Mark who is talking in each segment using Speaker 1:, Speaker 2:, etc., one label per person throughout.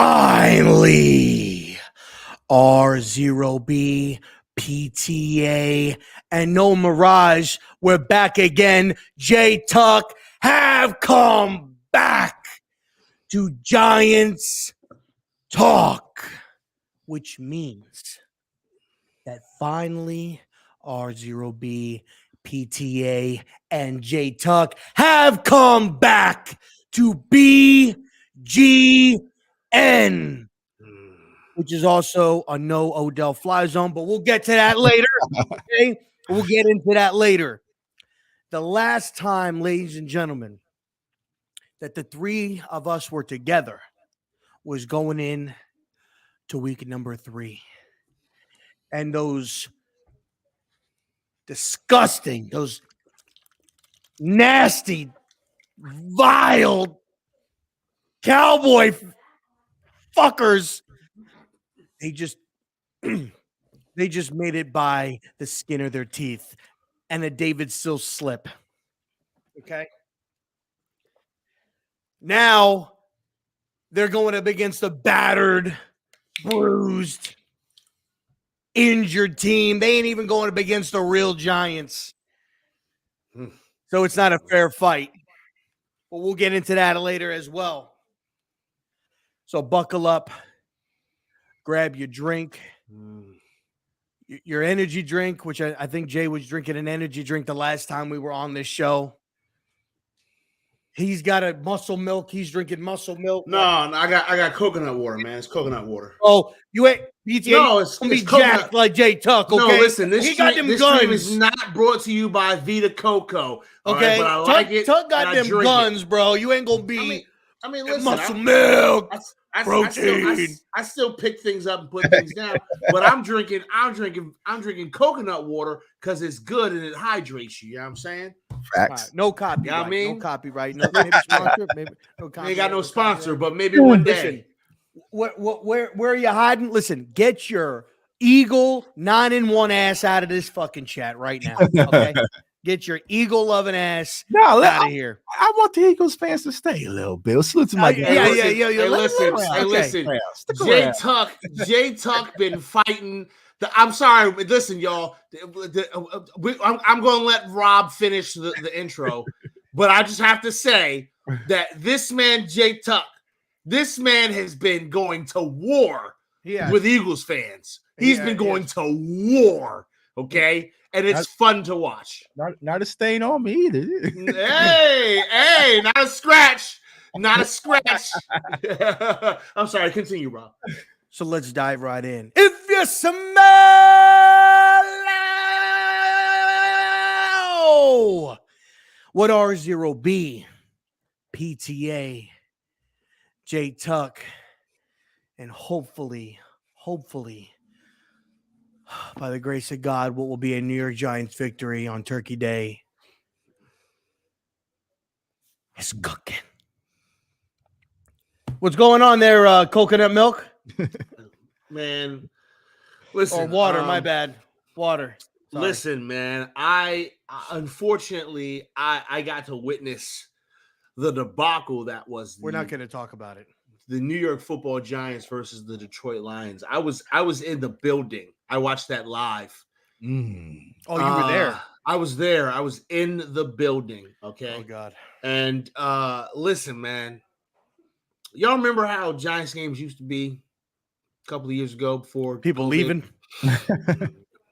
Speaker 1: Finally, RZeroB, PTA, and No Mirage, we're back again. J Tuck have come back to Giants Talk, which means that finally RZeroB, PTA, and J Tuck have come back to BGN, which is also a no Odell fly zone, but we'll get to that later. Okay? We'll get into that later. The last time, ladies and gentlemen, that the three of us were together was going in to week number 3. And those disgusting, those nasty, vile cowboy fuckers, they just made it by the skin of their teeth and a David Sills slip. Okay. Now they're going up against a battered, bruised, injured team. They ain't even going up against the real Giants. So it's not a fair fight. But we'll get into that later as well. So buckle up, grab your drink, your energy drink, which I think Jay was drinking an energy drink the last time we were on this show. He's got a muscle milk. He's drinking muscle milk.
Speaker 2: No, I got coconut water, man. It's coconut water.
Speaker 1: Oh, you ain't BTA?
Speaker 2: No, it's
Speaker 1: be
Speaker 2: coconut.
Speaker 1: Jacked like Jay Tuck. Okay?
Speaker 2: No, listen. This stream
Speaker 1: guns.
Speaker 2: is not brought to you by Vita Coco.
Speaker 1: Okay,
Speaker 2: right, but I like it.
Speaker 1: Tuck got them guns, bro. You ain't gonna be.
Speaker 2: I mean, listen,
Speaker 1: muscle milk, protein.
Speaker 2: I still pick things up and put things down, but I'm drinking coconut water because it's good and it hydrates you. You know what I'm saying?
Speaker 3: Facts.
Speaker 1: Right, no copyright.
Speaker 2: You know what I mean?
Speaker 1: No copyright. No, maybe sponsor. Maybe no copyright.
Speaker 2: Ain't got no sponsor, but maybe one day.
Speaker 1: Where are you hiding? Listen, get your Eagle 9-in-1 ass out of this fucking chat right now. Okay. Get your Eagle loving ass out of here.
Speaker 3: I want the Eagles fans to stay a little bit. Salute to my guys.
Speaker 2: Listen. J Tuck been fighting. I'm sorry, listen, y'all. I'm going to let Rob finish the intro, but I just have to say that this man, J Tuck, this man has been going to war with Eagles fans. He's been going to war, okay? And it's fun to watch.
Speaker 3: Not a stain on me either.
Speaker 2: hey, not a scratch. Not a scratch. I'm sorry, continue, Rob.
Speaker 1: So let's dive right in. If you smell what RZeroB, PTA, J Tuck, and hopefully, by the grace of God, what will be a New York Giants victory on Turkey Day is cooking. What's going on there, coconut milk?
Speaker 2: Man, listen.
Speaker 1: Or water, my bad. Water. Sorry.
Speaker 2: Listen, man. I unfortunately got to witness the debacle that was.
Speaker 1: We're not going to talk about it.
Speaker 2: The New York Football Giants versus the Detroit Lions. I was in the building. I watched that live.
Speaker 1: Oh, you were there.
Speaker 2: I was there. I was in the building. Okay.
Speaker 1: Oh God.
Speaker 2: And listen, man. Y'all remember how Giants games used to be a couple of years ago before
Speaker 1: people
Speaker 2: COVID?
Speaker 1: leaving?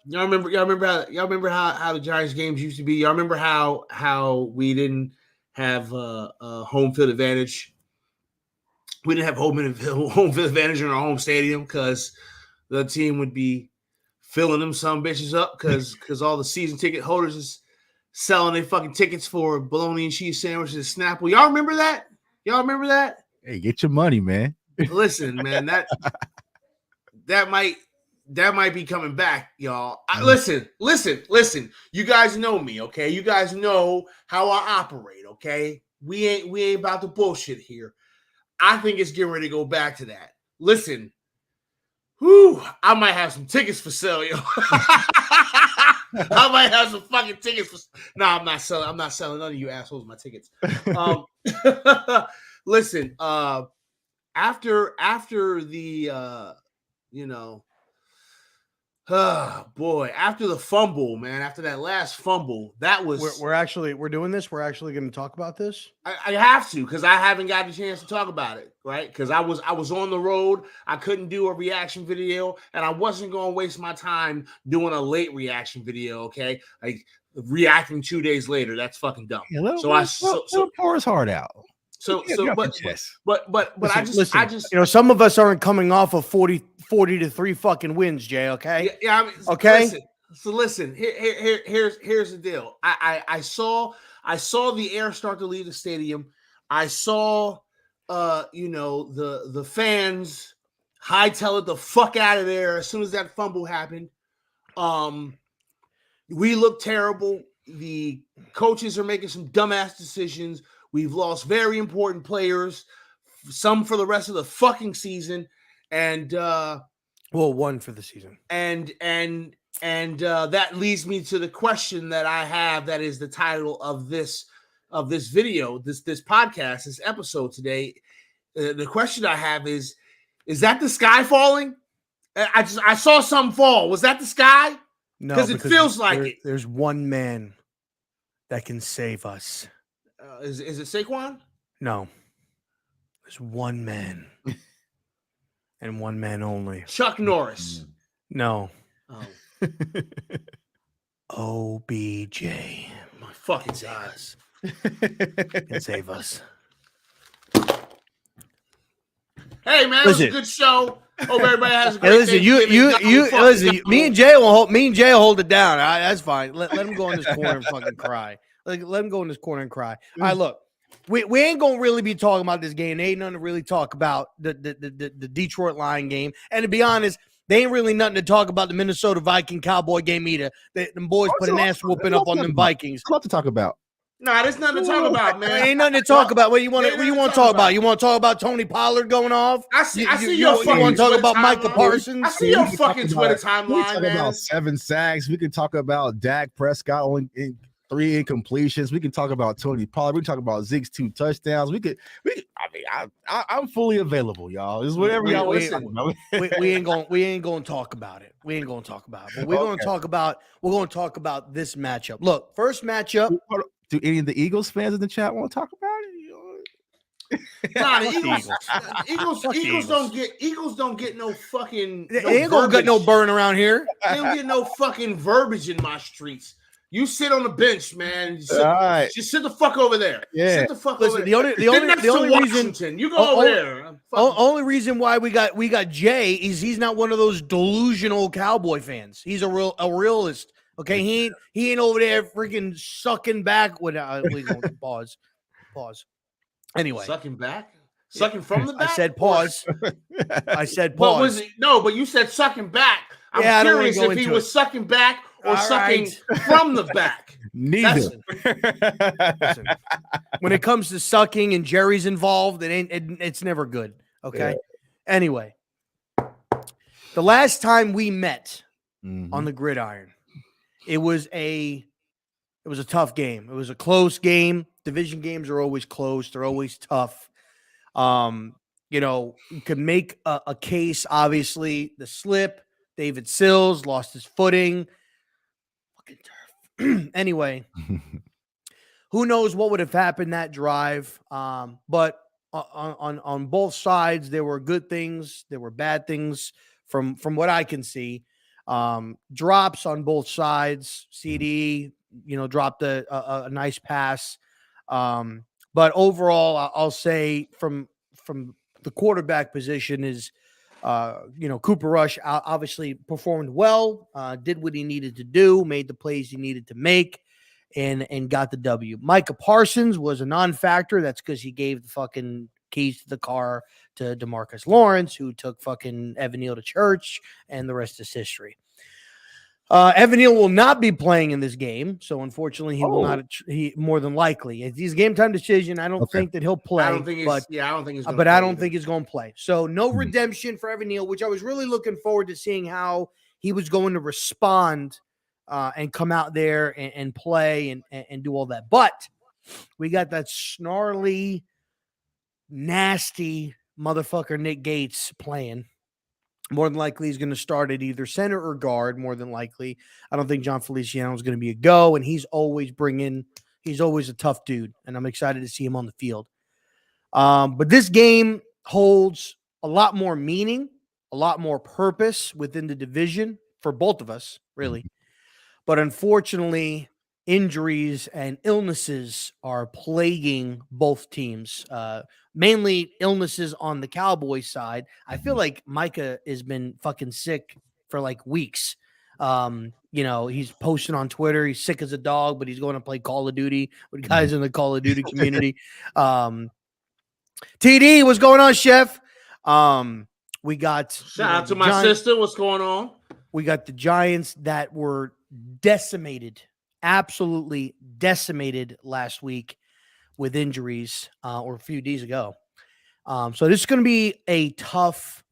Speaker 2: Y'all remember how the Giants games used to be? Y'all remember how we didn't have a home field advantage? We didn't have home field advantage in our home stadium because the team would be filling them some bitches up because all the season ticket holders is selling their fucking tickets for bologna and cheese sandwiches and Snapple. Y'all remember that? Y'all remember that?
Speaker 3: Hey, get your money, man.
Speaker 2: Listen, man, that might be coming back, y'all. Listen. You guys know me, okay? You guys know how I operate, okay? We ain't about the bullshit here. I think it's getting ready to go back to that. Listen, I might have some tickets for sale, yo. I might have some fucking tickets for. No, I'm not selling. I'm not selling none of you assholes my tickets. Listen, after the after the fumble, man, after that last fumble, that was
Speaker 1: we're doing this. We're actually going to talk about this.
Speaker 2: I have to, because I haven't got a chance to talk about it, right? Because I was on the road, I couldn't do a reaction video, and I wasn't going to waste my time doing a late reaction video. Okay, like reacting 2 days later, that's fucking dumb.
Speaker 3: Yeah,
Speaker 2: So
Speaker 3: pour his heart out.
Speaker 2: But I just
Speaker 1: some of us aren't coming off of 40 to 3 fucking wins, Jay. Okay.
Speaker 2: Yeah. I mean,
Speaker 1: okay.
Speaker 2: Listen. Here's the deal. I saw the air start to leave the stadium. I saw the fans hightail it the fuck out of there as soon as that fumble happened. We look terrible. The coaches are making some dumbass decisions. We've lost very important players, some for the rest of the fucking season, and
Speaker 1: one for the season.
Speaker 2: And that leads me to the question that I have. That is the title of this video, this podcast, this episode today. The question I have is that the sky falling? I saw something fall. Was that the sky?
Speaker 1: No,
Speaker 2: because it feels like it.
Speaker 1: There's one man that can save us.
Speaker 2: Is it Saquon?
Speaker 1: No. There's one man. And one man only.
Speaker 2: Chuck Norris.
Speaker 1: No.
Speaker 2: Oh.
Speaker 1: OBJ.
Speaker 2: My fucking God.
Speaker 1: Can save us.
Speaker 2: Hey man, it was a good show. Hope everybody has a great
Speaker 1: listen,
Speaker 2: day.
Speaker 1: Me and Jay will hold it down. That's fine. Let him go in this corner and fucking cry. Let him go in this corner and cry. All right, look, we ain't gonna really be talking about this game. There ain't nothing to really talk about the Detroit Lion game. And to be honest, they ain't really nothing to talk about the Minnesota Viking Cowboy game either. Them boys put an ass whooping up on them Vikings.
Speaker 3: What to talk about?
Speaker 2: Nah, there's nothing to talk about, man.
Speaker 1: Ain't nothing to talk about. What you want to talk about? You want to talk about Tony Pollard going off?
Speaker 2: I see your fucking.
Speaker 1: You want to talk about Micah Parsons?
Speaker 2: I see your fucking Twitter timeline,
Speaker 3: man. We can talk about 7 sacks. We can talk about Dak Prescott only 3 incompletions. We can talk about Tony Pollard. We can talk about Zeke's 2 touchdowns. I'm fully available, y'all. It's whatever y'all want to talk about.
Speaker 1: we ain't gonna talk about it. We ain't gonna talk about it. But we're gonna talk about this matchup. Look, first matchup.
Speaker 3: Do any of the Eagles fans in the chat want to talk about
Speaker 2: it? Nah, the Eagles don't get no fucking.
Speaker 1: They ain't gonna get no burn around here.
Speaker 2: They don't get no fucking verbiage in my streets. You sit on the bench, man. Just sit the fuck over there.
Speaker 1: Yeah.
Speaker 2: Sit the fuck
Speaker 1: over there. The only reason
Speaker 2: you go over there.
Speaker 1: Only reason why we got Jay is he's not one of those delusional Cowboy fans. He's a realist. Okay, he ain't over there freaking sucking back. Pause. Anyway,
Speaker 2: sucking back, sucking from the back.
Speaker 1: I said pause.
Speaker 2: What was it? No, but you said sucking back. I'm curious if he was sucking back or sucking from the back.
Speaker 3: Neither.
Speaker 1: Listen, when it comes to sucking and Jerry's involved, it's never good. Okay. Yeah. Anyway, the last time we met on the gridiron. It was a tough game. It was a close game. Division games are always close. They're always tough. You could make a case. Obviously, the slip. David Sills lost his footing. Fucking turf. Anyway, who knows what would have happened that drive? But on both sides, there were good things. There were bad things from what I can see. Drops on both sides. CD, dropped a nice pass. But overall, I'll say from the quarterback position is, Cooper Rush obviously performed well, did what he needed to do, made the plays he needed to make, and got the W. Micah Parsons was a non-factor. That's because he gave the fucking keys to the car to DeMarcus Lawrence, who took fucking Evan Neal to church, and the rest is history. Evan Neal will not be playing in this game, so unfortunately he will not. He more than likely, if he's game time decision, I don't think that he'll play. I don't think he's going to play. So no redemption for Evan Neal, which I was really looking forward to seeing how he was going to respond and come out there and play and do all that. But we got that snarly, nasty motherfucker Nick Gates playing. More than likely, he's going to start at either center or guard. More than likely, I don't think John Feliciano is going to be a go, and he's always a tough dude, and I'm excited to see him on the field. But this game holds a lot more meaning, a lot more purpose within the division for both of us, really. But unfortunately, injuries and illnesses are plaguing both teams. Mainly illnesses on the Cowboys side. I feel like Micah has been fucking sick for like weeks. He's posting on Twitter. He's sick as a dog, but he's going to play Call of Duty with guys in the Call of Duty community. TD, what's going on, Chef? We got
Speaker 2: shout out to my sister. What's going on?
Speaker 1: We got the Giants that were decimated, absolutely decimated last week with injuries or a few days ago. So this is going to be a tough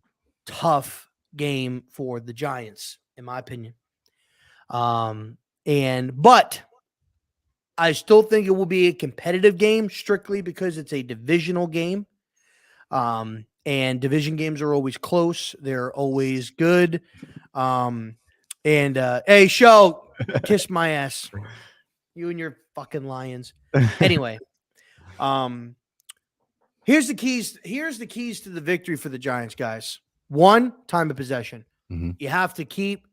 Speaker 1: game for the Giants, in my opinion. But I still think it will be a competitive game strictly because it's a divisional game. And division games are always close. They're always good. Hey, show, kiss my ass. You and your fucking Lions. Anyway, here's the keys to the victory for the Giants, guys. 1, time of possession. You have to keep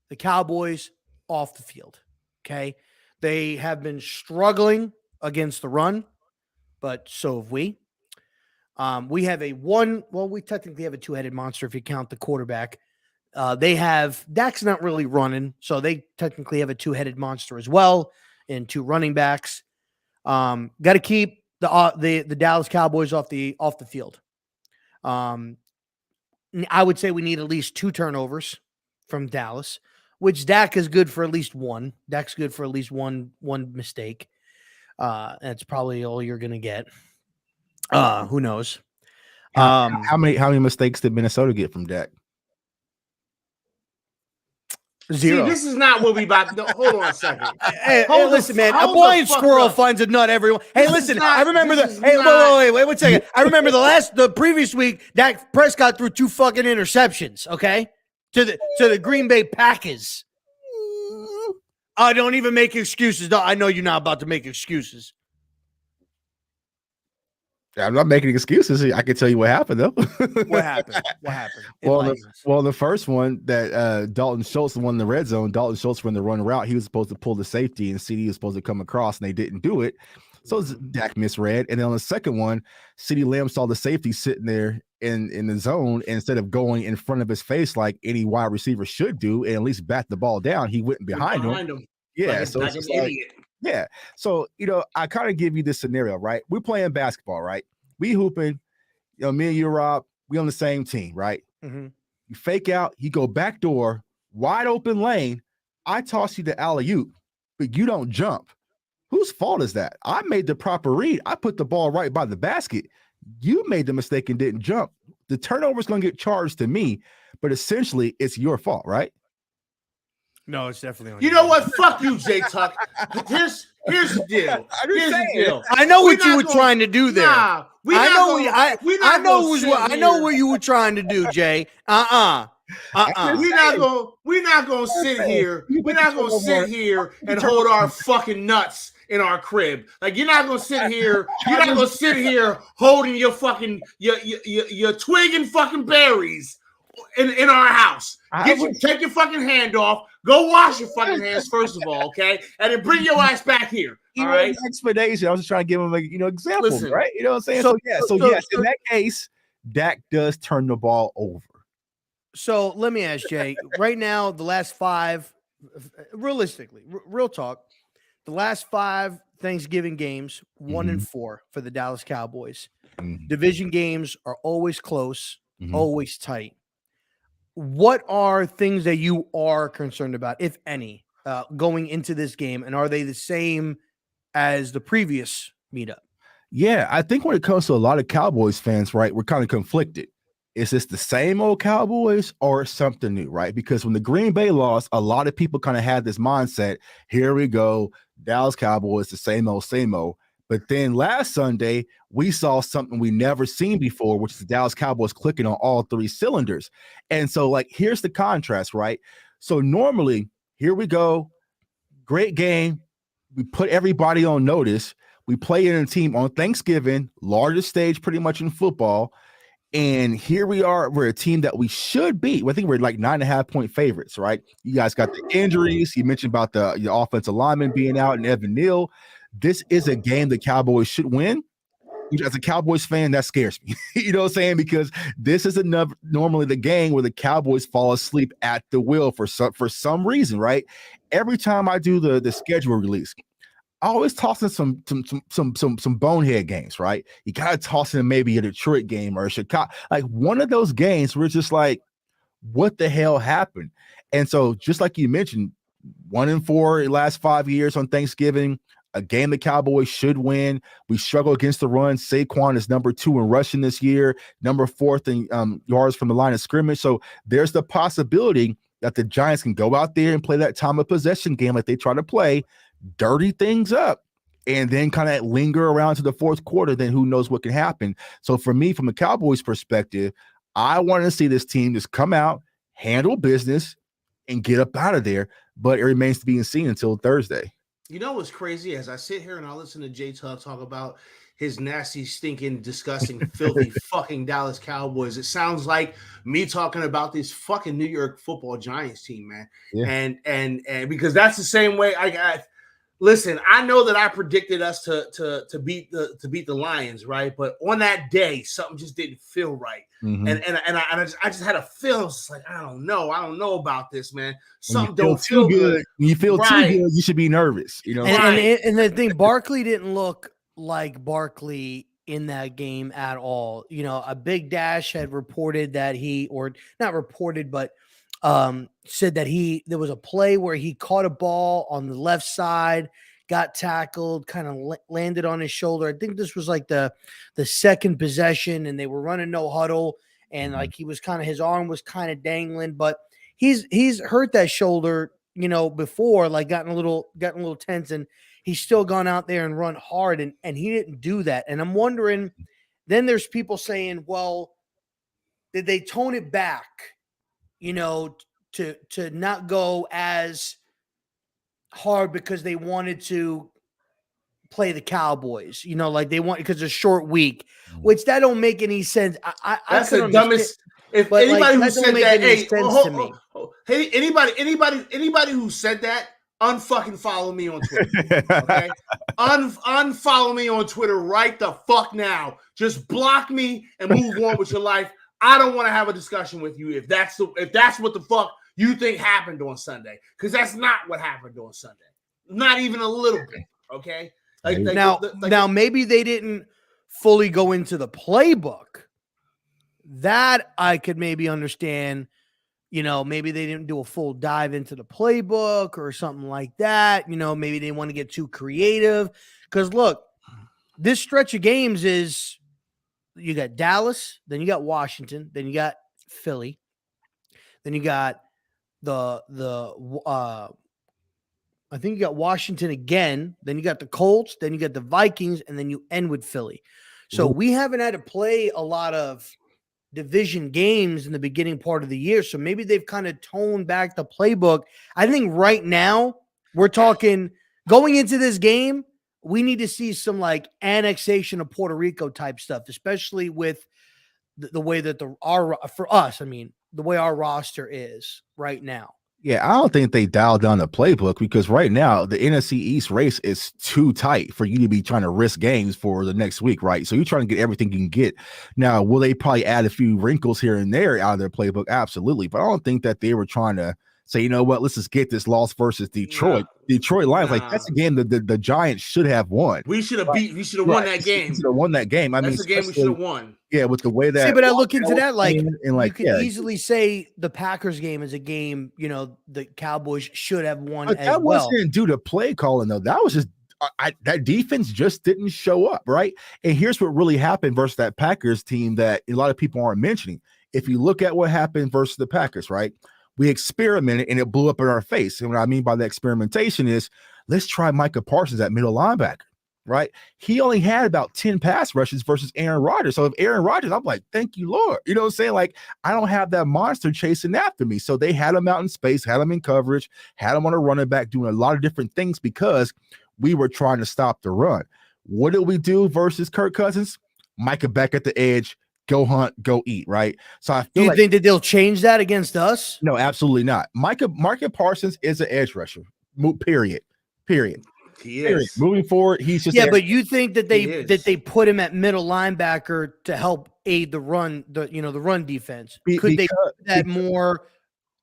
Speaker 1: the Cowboys off the field. Okay. They have been struggling against the run, but so have we. We technically have a two-headed monster if you count the quarterback. Dak's not really running, so they technically have a two-headed monster as well, and 2 running backs. Got to keep the Dallas Cowboys off the field. I would say we need at least 2 turnovers from Dallas, which Dak is good for at least 1. Dak's good for at least one mistake. That's probably all you're gonna get. Who knows?
Speaker 3: How many mistakes did Minnesota get from Dak?
Speaker 1: 0.
Speaker 2: See, this is not what we about to do. Hold on a second.
Speaker 1: Hey, listen, man. A blind squirrel finds a nut everyone. Hey, listen. I remember wait 1 second. I remember the previous week, Dak Prescott threw 2 fucking interceptions. Okay, to the Green Bay Packers. Don't even make excuses. I know you're not about to make excuses.
Speaker 3: I'm not making excuses. I can tell you what happened, though.
Speaker 1: What happened?
Speaker 3: Well, the first one that Dalton Schultz won in the red zone, Dalton Schultz ran the run route. He was supposed to pull the safety, and CD was supposed to come across, and they didn't do it. So Dak misread. And then on the second one, CeeDee Lamb saw the safety sitting there in the zone. And instead of going in front of his face like any wide receiver should do, and at least bat the ball down, he went behind him. Yeah,
Speaker 2: like
Speaker 3: so
Speaker 2: an idiot.
Speaker 3: Yeah. So, I kind of give you this scenario, right? We're playing basketball, right? We hooping, me and you, Rob, we on the same team, right?
Speaker 1: Mm-hmm.
Speaker 3: You fake out, you go back door, wide open lane. I toss you the alley-oop, but you don't jump. Whose fault is that? I made the proper read. I put the ball right by the basket. You made the mistake and didn't jump. The turnover is going to get charged to me, but essentially it's your fault, right?
Speaker 1: No, it's definitely on
Speaker 2: you. Know what? Fuck you, Jay Tuck. Here's the deal. Here's the deal.
Speaker 1: I know what you were trying to do there.
Speaker 2: Nah,
Speaker 1: I know what you were trying to do, Jay. We're not gonna sit here. We're not gonna sit here and hold our fucking nuts in our crib. Like you're not gonna sit here. You're not gonna sit here holding your fucking your twig and fucking berries in our house. Take your fucking hand off. Go wash your fucking hands first of all, okay, and then bring your ass back here. All right.
Speaker 3: Explanation. I was just trying to give him examples,
Speaker 2: Listen,
Speaker 3: right? You know what I'm saying? So yes, in that case, Dak does turn the ball over.
Speaker 1: So let me ask Jay. Right now, the last 5, realistically, real talk, the last 5 Thanksgiving games, 1-4 for the Dallas Cowboys. Division games are always close, always tight. What are things that you are concerned about, if any, going into this game? And are they the same as the previous meetup?
Speaker 3: Yeah, I think when it comes to a lot of Cowboys fans, right, we're kind of conflicted. Is this the same old Cowboys or something new, right? Because when the Green Bay lost, a lot of people kind of had this mindset, here we go, Dallas Cowboys, the same old, same old. But then last Sunday, we saw something we never seen before, which is the Dallas Cowboys clicking on all 3 cylinders. And so, like, here's the contrast, right? So normally, here we go, great game. We put everybody on notice. We play in a team on Thanksgiving, largest stage pretty much in football. And here we are. We're a team that we should beat. I think we're like 9.5-point favorites, right? You guys got the injuries. You mentioned about the offensive lineman being out and Evan Neal. This is a game the Cowboys should win. As a Cowboys fan, that scares me. You know what I'm saying? Because this is normally the game where the Cowboys fall asleep at the wheel for some reason, right? Every time I do the schedule release, I always toss in some bonehead games, right? You gotta toss in maybe a Detroit game or a Chicago, like one of those games where it's just like, what the hell happened? And so, just like you mentioned, 1-4 in the last 5 years on Thanksgiving, a game the Cowboys should win. We struggle against the run. Saquon is number 2 in rushing this year, number 4th in yards from the line of scrimmage. So there's the possibility that the Giants can go out there and play that time of possession game like they try to play, dirty things up, and then kind of linger around to the fourth quarter. Then who knows what can happen. So for me, from a Cowboys perspective, I want to see this team just come out, handle business, and get up out of there. But it remains to be seen until Thursday.
Speaker 2: You know what's crazy? As I sit here and I listen to Jay Tug talk about his nasty, stinking, disgusting, filthy fucking Dallas Cowboys, it sounds like me talking about this fucking New York Football Giants team, man. Yeah. And because that's the same way I got. Listen, I know that I predicted us to beat the Lions, right? But on that day, something just didn't feel right, and I just had a feel. It's like I don't know about this, man. Something don't feel good.
Speaker 3: When you feel too good, you should be nervous, you know.
Speaker 1: And the thing, Barkley didn't look like Barkley in that game at all. You know, a Big Dash had reported that said that there was a play where he caught a ball on the left side, got tackled, kind of landed on his shoulder. I think this was like the second possession, and they were running no huddle, and like his arm was kind of dangling, but he's hurt that shoulder, you know, before, like gotten a little tense, and he's still gone out there and run hard, and he didn't do that. And I'm wondering, then there's people saying, well, did they tone it back, you know, to not go as hard because they wanted to play the Cowboys, you know, like they want, because it's a short week, which that don't make any sense.
Speaker 2: That's the dumbest. If anybody who said that, hey, anybody who said that, unfucking follow me on Twitter. Okay, unfollow me on Twitter right the fuck now. Just block me and move on with your life. I don't want to have a discussion with you if that's what the fuck you think happened on Sunday, because that's not what happened on Sunday. Not even a little bit. Okay.
Speaker 1: Now maybe they didn't fully go into the playbook. That I could maybe understand. You know, maybe they didn't do a full dive into the playbook or something like that. You know, maybe they want to get too creative. Because look, this stretch of games is, you got Dallas, then you got Washington, then you got Philly, then you got I think you got Washington again, then you got the Colts, then you got the Vikings, and then you end with Philly. So we haven't had to play a lot of division games in the beginning part of the year. So maybe they've kind of toned back the playbook. I think right now we're talking going into this game, we need to see some like annexation of Puerto Rico type stuff, especially with the way that the way our roster is right now.
Speaker 3: Yeah, I don't think they dialed down the playbook, because right now the NFC East race is too tight for you to be trying to risk games for the next week, right? So you're trying to get everything you can get. Now, will they probably add a few wrinkles here and there out of their playbook? Absolutely. But I don't think that they were trying to say, you know what, let's just get this loss versus Detroit. Detroit Lions, like that's a game that the Giants should have won.
Speaker 2: We should have won that game.
Speaker 3: Should have won that game. I mean,
Speaker 2: that's the game we should have won.
Speaker 3: Yeah, with the way that.
Speaker 1: See, but I look into that, like, you could easily say the Packers game is a game, you know, the Cowboys should have won as well. That
Speaker 3: wasn't due to play calling, though. That was just that defense just didn't show up, right? And here's what really happened versus that Packers team that a lot of people aren't mentioning. If you look at what happened versus the Packers, right? We experimented and it blew up in our face. And what I mean by the experimentation is, let's try Micah Parsons at middle linebacker. right? He only had about 10 pass rushes versus Aaron Rodgers. So if Aaron Rodgers, I'm like, thank you, Lord. You know what I'm saying? Like, I don't have that monster chasing after me. So they had him out in space, had him in coverage, had him on a running back, doing a lot of different things because we were trying to stop the run. What did we do versus Kirk Cousins? Micah back at the edge, go hunt, go eat, right? So I feel
Speaker 1: Do you think that they'll change that against us?
Speaker 3: No, absolutely not. Micah Parsons is an edge rusher. Period.
Speaker 2: He is.
Speaker 3: Moving forward, he's just
Speaker 1: but you think that they put him at middle linebacker to help aid the run, the run defense? Could they do that more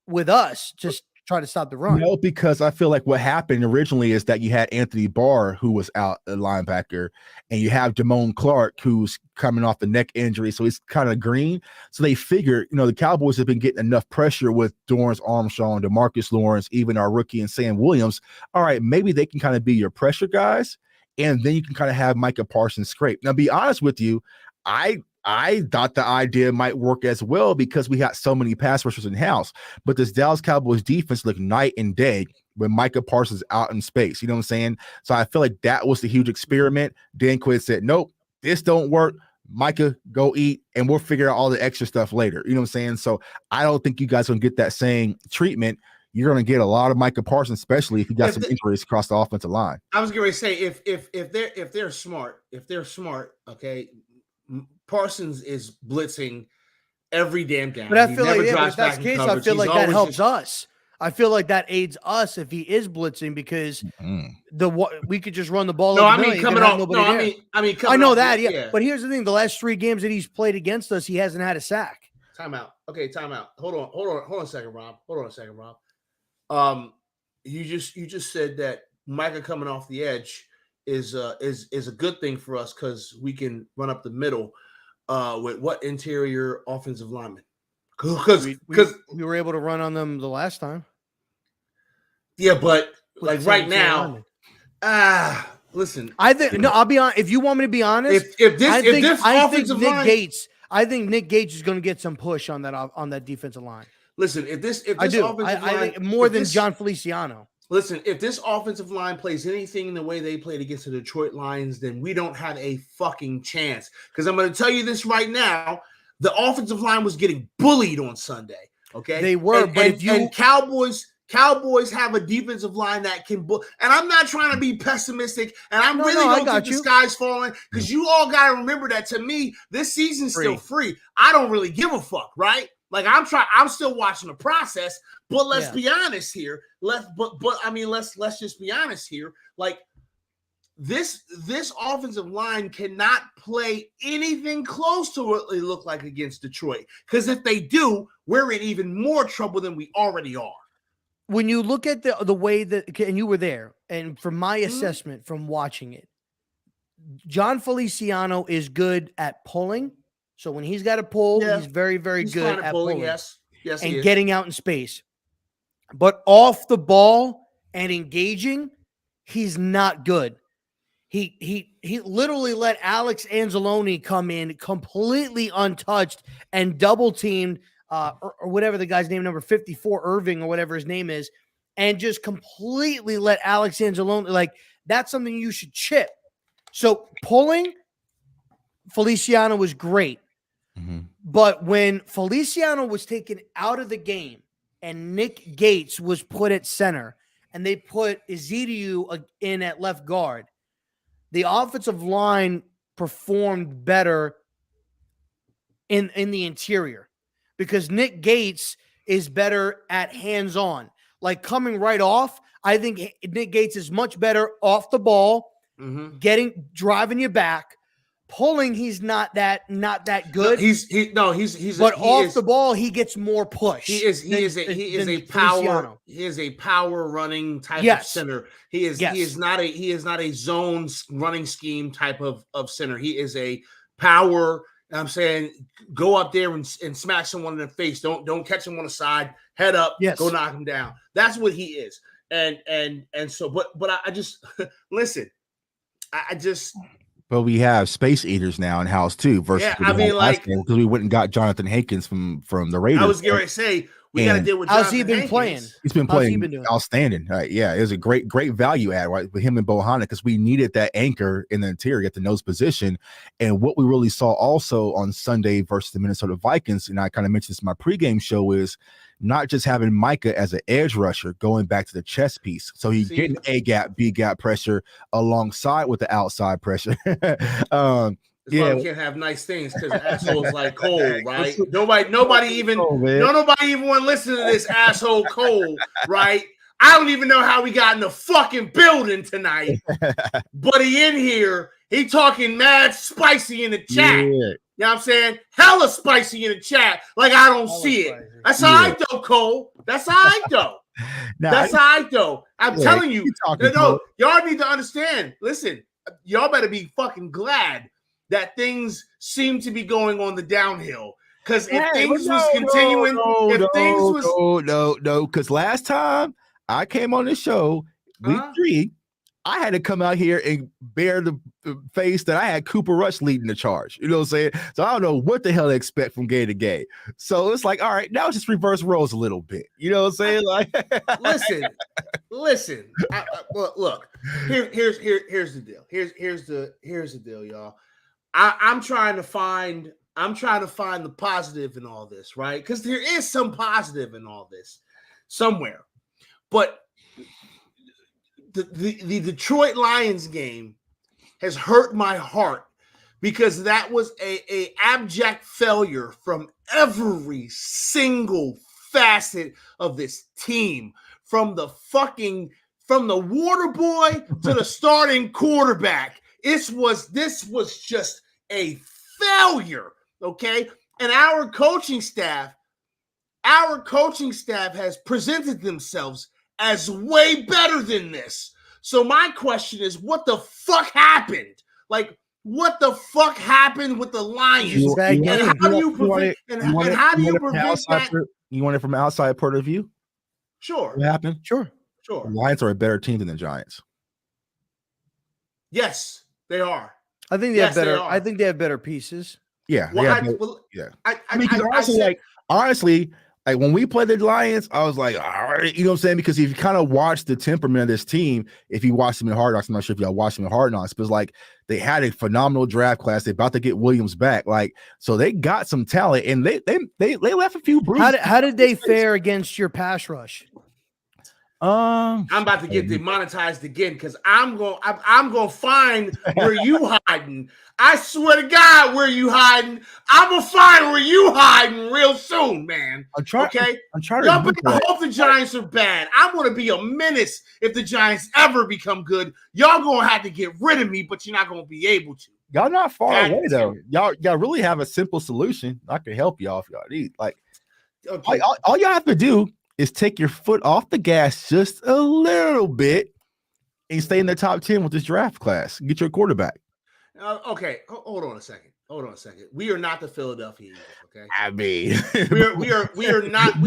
Speaker 1: with us? Just try to stop the run.
Speaker 3: No, because I feel like what happened originally is that you had Anthony Barr, who was out at linebacker, and you have Damone Clark, who's coming off the neck injury, so he's kind of green. So they figured, the Cowboys have been getting enough pressure with Dorrance Armstrong, DeMarcus Lawrence, even our rookie and Sam Williams. All right, maybe they can kind of be your pressure guys, and then you can kind of have Micah Parsons scrape. Now, be honest with you, I thought the idea might work as well because we got so many pass rushers in house, but this Dallas Cowboys defense looked night and day when Micah Parsons out in space. You know what I'm saying? So I feel like that was the huge experiment. Dan Quinn said, nope, this don't work. Micah, go eat, and we'll figure out all the extra stuff later. You know what I'm saying? So I don't think you guys are going to get that same treatment. You're going to get a lot of Micah Parsons, especially if you got some injuries across the offensive line.
Speaker 2: I was going to say, if they're smart, okay, Parsons is blitzing every damn down.
Speaker 1: But I feel like if that's the case, I feel like that helps us. I feel like that aids us if he is blitzing because we could just run the ball.
Speaker 2: No, I mean coming off. No, I mean
Speaker 1: I know that. Yeah, but here's the thing: the last 3 games that he's played against us, he hasn't had a sack.
Speaker 2: Timeout. Okay, timeout. Hold on a second, Rob. You just said that Micah coming off the edge is a good thing for us because we can run up the middle. With what interior offensive lineman? Because
Speaker 1: we were able to run on them the last time.
Speaker 2: Yeah, but like right now, listen.
Speaker 1: I think I'll be honest. If you want me to be honest,
Speaker 2: I
Speaker 1: think Nick Gates is going to get some push on that defensive line.
Speaker 2: Listen, if this
Speaker 1: offensive line, I think more than John Feliciano.
Speaker 2: Listen, if this offensive line plays anything the way they played against the Detroit Lions, then we don't have a fucking chance. Because I'm going to tell you this right now. The offensive line was getting bullied on Sunday. Okay?
Speaker 1: They were.
Speaker 2: And Cowboys have a defensive line that can and I'm not trying to be pessimistic, and I'm don't think the sky's falling, because you all got to remember that, to me, this season's still free. I don't really give a fuck, right? Like, I'm still watching the process, but let's be honest here. Let's just be honest here. Like, this offensive line cannot play anything close to what they look like against Detroit. Because if they do, we're in even more trouble than we already are.
Speaker 1: When you look at the way that, and you were there, and from my assessment from watching it, John Feliciano is good at pulling. So when he's got to pull, he's very, very good at pulling.
Speaker 2: Yes,
Speaker 1: and getting out in space. But off the ball and engaging, he's not good. He literally let Alex Anzalone come in completely untouched and double teamed or whatever the guy's name, number 54, Irving or whatever his name is, and just completely let Alex Anzalone, like, that's something you should chip. So pulling, Feliciano was great.
Speaker 3: Mm-hmm.
Speaker 1: But when Feliciano was taken out of the game and Nick Gates was put at center and they put Ezekiel in at left guard, the offensive line performed better in the interior because Nick Gates is better at hands-on. Like, coming right off, I think Nick Gates is much better off the ball, driving you back. Pulling, he's not that good.
Speaker 2: No, he's
Speaker 1: off the ball, he gets more push.
Speaker 2: He is a power running type of center. He is not a zone running scheme type of center. He is a power. I'm saying, go up there and smash someone in the face. Don't catch him on the side. Head up.
Speaker 1: Yes.
Speaker 2: Go knock him down. That's what he is. And so, but I just listen. I just.
Speaker 3: But we have space eaters now in house too. Versus
Speaker 2: because we
Speaker 3: went and got Jonathan Hankins from the Raiders.
Speaker 2: I was going to say, We got to deal with
Speaker 1: how's he
Speaker 2: Jonathan
Speaker 1: been playing?
Speaker 2: Hankins.
Speaker 3: He's been
Speaker 1: How's he
Speaker 3: playing
Speaker 1: been doing?
Speaker 3: outstanding. Right? Yeah, it was a great value add, right, with him and Bohanna, because we needed that anchor in the interior at the nose position. And what we really saw also on Sunday versus the Minnesota Vikings, and I kind of mentioned this in my pregame show, is not just having Micah as an edge rusher going back to the chest piece. So he's getting A gap, B gap pressure alongside with the outside pressure.
Speaker 2: That's why we can't have nice things because assholes like Cole, right? Nobody even want to listen to this asshole Cole, right? I don't even know how he got in the fucking building tonight, but he in here. He talking mad spicy in the chat. You know what I'm saying? Hella spicy in the chat. Like I don't see it. That's all right though, Cole. That's all right though. That's all right though. I'm telling you. No, y'all need to understand. Listen, y'all better be fucking glad that things seem to be going on the downhill. Because if things was continuing,
Speaker 3: because last time I came on the show, week 3, I had to come out here and bear the face that I had Cooper Rush leading the charge. You know what I'm saying? So I don't know what the hell they expect from game to game. So it's like, all right, now just reverse roles a little bit. You know what I'm saying? Like,
Speaker 2: listen. Look, here's the deal. Here's the deal, y'all. I'm trying to find the positive in all this, right? Because there is some positive in all this somewhere. But the Detroit Lions game has hurt my heart because that was a abject failure from every single facet of this team, from the water boy to the starting quarterback. This was just a failure, okay? And our coaching staff has presented themselves as way better than this. So my question is, what the fuck happened? Like, what the fuck happened with the Lions?
Speaker 3: You want it from an outside point of view?
Speaker 2: Sure.
Speaker 3: What happened?
Speaker 1: Sure.
Speaker 3: The Lions are a better team than the Giants.
Speaker 2: Yes, they are.
Speaker 1: I think they have better. I think they have better pieces.
Speaker 3: Yeah. Honestly, like when we played the Lions, I was like, all right, you know what I'm saying? Because if you kind of watch the temperament of this team, if you watch them in Hard Knocks, I'm not sure if y'all watched them in Hard Knocks, but it's like they had a phenomenal draft class. They're about to get Williams back. Like, so they got some talent and they left a few bruises.
Speaker 1: How did they fare against your pass rush?
Speaker 2: I'm about to get demonetized again because I'm gonna find where you hiding. I swear to God, where you hiding? I'm gonna find where you hiding real soon, man.
Speaker 3: I'm trying
Speaker 2: Y'all better hope the Giants are bad. I'm gonna be a menace if the Giants ever become good. Y'all gonna have to get rid of me, but you're not gonna be able to.
Speaker 3: Y'all not far away though. Y'all really have a simple solution. I can help y'all if y'all need. Like, all y'all have to do is take your foot off the gas just a little bit and stay in the top 10 with this draft class. Get your quarterback.
Speaker 2: Okay, hold on a second. We are not the Philadelphia Eagles, okay?
Speaker 3: I mean,
Speaker 2: we are not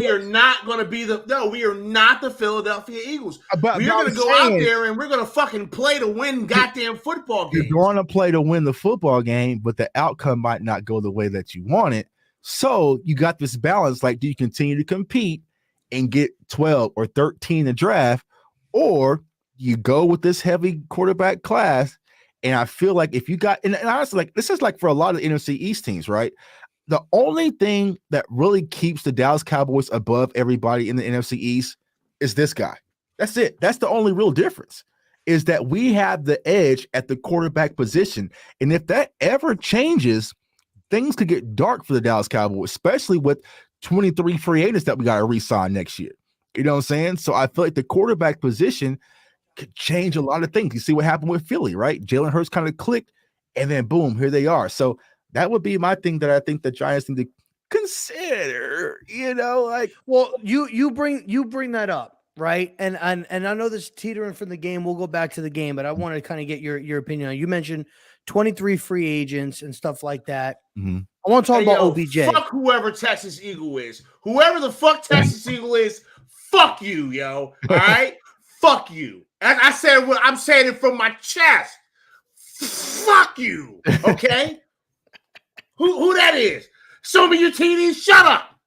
Speaker 2: going to be we are not the Philadelphia Eagles. We are going to go out there and we're going to fucking play to win goddamn football games.
Speaker 3: You're going to play to win the football game, but the outcome might not go the way that you want it. So you got this balance. Like, do you continue to compete and get 12 or 13 in the draft, or you go with this heavy quarterback class? And I feel like if you got, and honestly, like this is like for a lot of NFC East teams, right? The only thing that really keeps the Dallas Cowboys above everybody in the NFC East is this guy. That's it. That's the only real difference, is that we have the edge at the quarterback position. And if that ever changes, things could get dark for the Dallas Cowboys, especially with 23 free agents that we got to re-sign next year. You know what I'm saying? So I feel like the quarterback position could change a lot of things. You see what happened with Philly, right? Jalen Hurts kind of clicked, and then boom, here they are. So that would be my thing that I think the Giants need to consider. You know, like,
Speaker 1: well, you bring that up, right? And I know this teetering from the game. We'll go back to the game, but I want to kind of get your opinion on. You mentioned 23 free agents and stuff like that.
Speaker 3: Mm-hmm.
Speaker 1: I want to talk about OBJ.
Speaker 2: Fuck whoever Texas Eagle is. Whoever the fuck Texas Eagle is, fuck you, yo. All right? Fuck you. As I said, I'm saying it from my chest. Fuck you. Okay? Who that is? Show me your TDs. Shut up.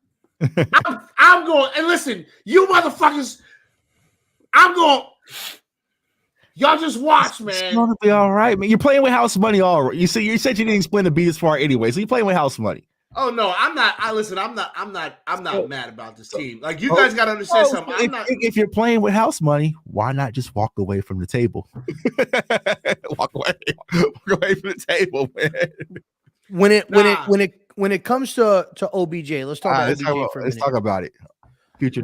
Speaker 2: I'm going, and listen, you motherfuckers, I'm going. Y'all just watch, man.
Speaker 3: It's gonna be all right, man. You're playing with house money, all right. You said you didn't explain the beat far anyway, so you're playing with house money.
Speaker 2: Oh no, I'm not. I'm not mad about this team. Like, you guys got to understand something.
Speaker 3: If you're playing with house money, why not just walk away from the table? walk away from the table, man.
Speaker 1: When it comes to OBJ, let's talk about OBJ for a minute.
Speaker 3: Let's talk about it. Future.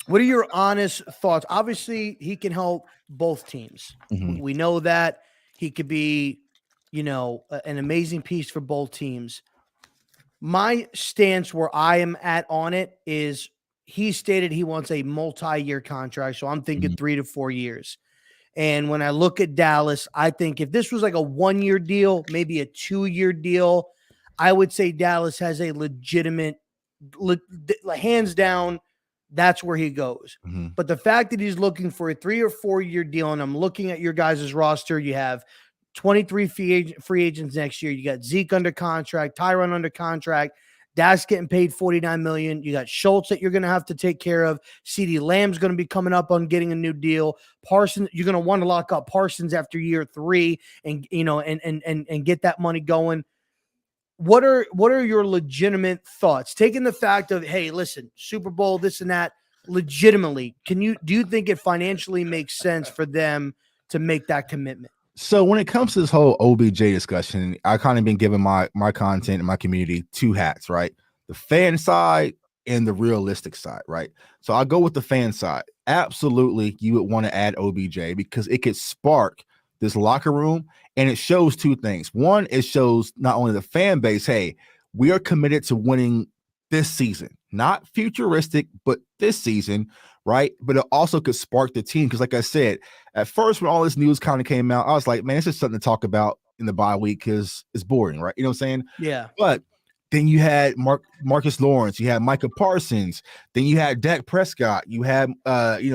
Speaker 1: What are your honest thoughts? Obviously, he can help both teams.
Speaker 3: Mhm.
Speaker 1: We know that he could be, an amazing piece for both teams. My stance where I am at on it is he stated he wants a multi-year contract. So I'm thinking 3 to 4 years. And when I look at Dallas, I think if this was like a 1-year deal, maybe a 2-year deal, I would say Dallas has a legitimate, hands down, that's where he goes.
Speaker 3: Mm-hmm.
Speaker 1: But the fact that he's looking for a 3 or 4 year deal, and I'm looking at your guys' roster, you have 23 free agents next year. You got Zeke under contract, Tyron under contract. Dak's getting paid $49 million. You got Schultz that you're going to have to take care of. CeeDee Lamb's going to be coming up on getting a new deal. Parsons, you're going to want to lock up Parsons after year 3 and get that money going. What are your legitimate thoughts? Taking the fact of, hey, listen, Super Bowl, this and that, legitimately, do you think it financially makes sense for them to make that commitment?
Speaker 3: So when it comes to this whole OBJ discussion, I kind of been giving my content and my community 2 hats, right? The fan side and the realistic side, right? So I'll go with the fan side. Absolutely, you would want to add OBJ because it could spark this locker room, and it shows 2 things. One, it shows not only the fan base, hey, we are committed to winning this season, not futuristic, but this season, right? But it also could spark the team because, like I said, at first when all this news kind of came out, I was like, man, this is something to talk about in the bye week because it's boring, right? You know what I'm saying?
Speaker 1: Yeah.
Speaker 3: But then you had Marcus Lawrence, you had Micah Parsons, then you had Dak Prescott, you had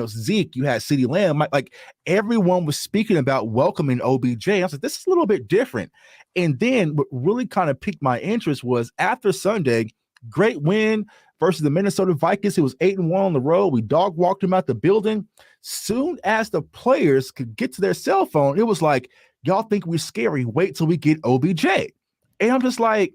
Speaker 3: Zeke, you had CeeDee Lamb. Like everyone was speaking about welcoming OBJ. I was like, this is a little bit different. And then what really kind of piqued my interest was after Sunday, great win versus the Minnesota Vikings. It was 8-1 on the road. We dog walked them out the building. Soon as the players could get to their cell phone, it was like, y'all think we're scary. Wait till we get OBJ. And I'm just like,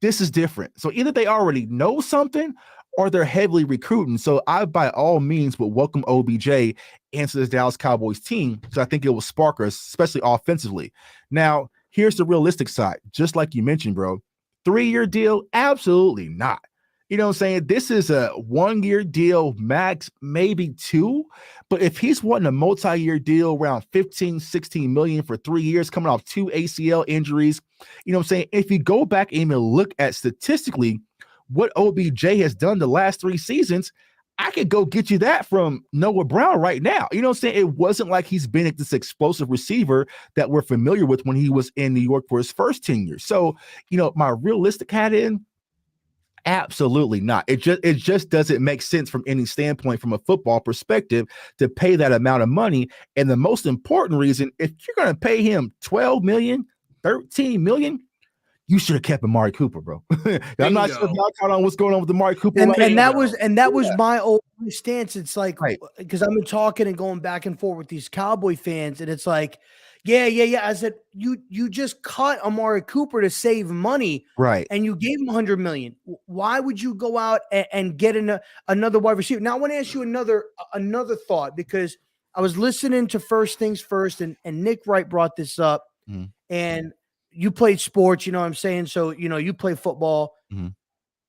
Speaker 3: this is different. So either they already know something or they're heavily recruiting. So I, by all means, would welcome OBJ into this Dallas Cowboys team. So I think it will spark us, especially offensively. Now, here's the realistic side. Just like you mentioned, bro, 3-year deal? Absolutely not. You know what I'm saying? This is a 1-year deal, max, maybe 2. But if he's wanting a multi-year deal around 15, 16 million for 3 years, coming off 2 ACL injuries, you know what I'm saying? If you go back and even look at statistically what OBJ has done the last 3 seasons, I could go get you that from Noah Brown right now. You know what I'm saying? It wasn't like he's been this explosive receiver that we're familiar with when he was in New York for his first 10 years. So, my realistic hat in, absolutely not. It just doesn't make sense from any standpoint from a football perspective to pay that amount of money. And the most important reason, if you're going to pay him 12 million, 13 million, you should have kept Amari Cooper, bro. I'm not sure if y'all caught on what's going on with Amari Cooper.
Speaker 1: And that was my old stance. It's like, because I've been talking and going back and forth with these Cowboy fans, and it's like, yeah. I said, you just cut Amari Cooper to save money,
Speaker 3: right? And
Speaker 1: you gave him $100 million. Why would you go out and get another wide receiver? Now I want to ask you another thought, because I was listening to First Things First, and Nick Wright brought this up, and you played sports, you know what I'm saying? So you play football,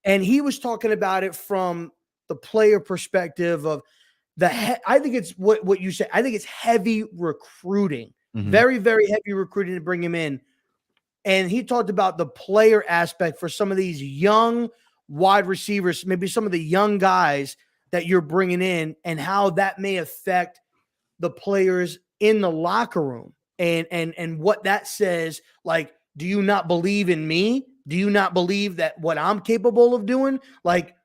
Speaker 1: and he was talking about it from the player perspective of I think it's what you said. I think it's heavy recruiting. Very, very heavy recruiting to bring him in. And he talked about the player aspect for some of these young wide receivers, maybe some of the young guys that you're bringing in, and how that may affect the players in the locker room, and what that says. Like, do you not believe in me? Do you not believe that what I'm capable of doing? Like,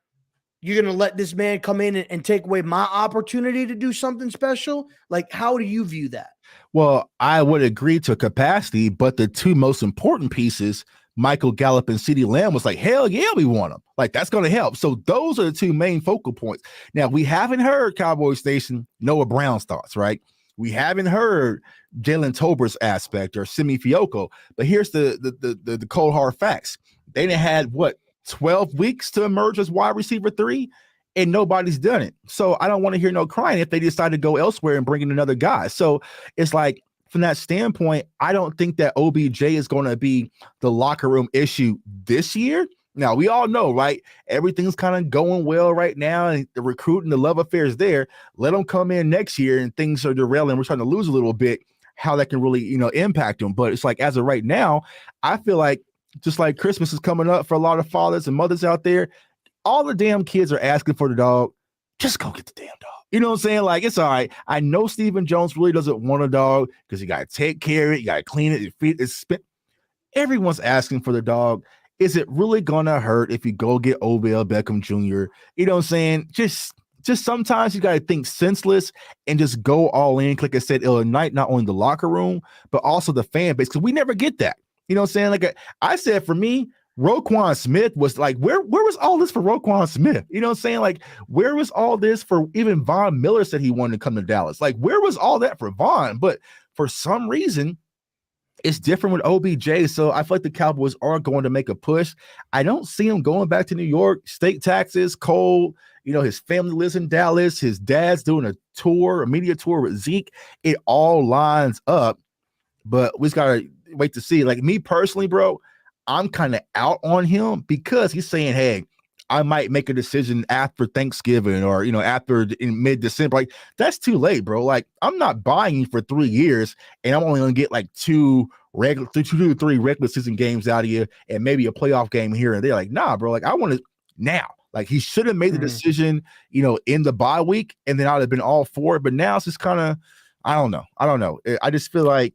Speaker 1: you're going to let this man come in and take away my opportunity to do something special? Like, how do you view that?
Speaker 3: Well, I would agree to capacity, but the 2 most important pieces, Michael Gallup and CeeDee Lamb was like, hell yeah, we want him. Like, that's going to help. So those are the two main focal points. Now, we haven't heard Cowboy Station Noah Brown's thoughts, right? We haven't heard Jalen Tolbert's aspect or Simi Fioco. But here's the cold hard facts. They done had, 12 weeks to emerge as wide receiver 3, and nobody's done it. So I don't want to hear no crying if they decide to go elsewhere and bring in another guy. So it's like, from that standpoint, I don't think that OBJ is going to be the locker room issue this year. Now, we all know, right? Everything's kind of going well right now, and the recruiting, the love affair is there. Let them come in next year and things are derailing. We're starting to lose a little bit, how that can really, impact them. But it's like, as of right now, I feel like just like Christmas is coming up for a lot of fathers and mothers out there, all the damn kids are asking for the dog. Just go get the damn dog. You know what I'm saying? Like, it's all right. I know Stephen Jones really doesn't want a dog because you got to take care of it. You got to clean it. Feed it. Everyone's asking for the dog. Is it really going to hurt if you go get Odell Beckham Jr.? You know what I'm saying? Just sometimes you got to think senseless and just go all in. Like I said, it'll ignite not only the locker room, but also the fan base, because we never get that. You know what I'm saying? Like I said, for me, Roquan Smith was like, where was all this for Roquan Smith? You know what I'm saying? Like, where was all this for even Von Miller said he wanted to come to Dallas? Like, where was all that for Von? But for some reason, it's different with OBJ. So I feel like the Cowboys are going to make a push. I don't see him going back to New York. State taxes, cold. His family lives in Dallas. His dad's doing a media tour with Zeke. It all lines up. But we just got to wait to see. Like, me personally, bro, I'm kind of out on him because he's saying, hey, I might make a decision after Thanksgiving or, after in mid-December. Like, that's too late, bro. Like, I'm not buying you for 3 years and I'm only going to get like 2 to 3 regular season games out of you and maybe a playoff game here and there. Like, nah, bro. Like, I want it now. Like, he should have made the decision, in the bye week, and then I'd have been all for it. But now it's just kind of, I don't know. I just feel like,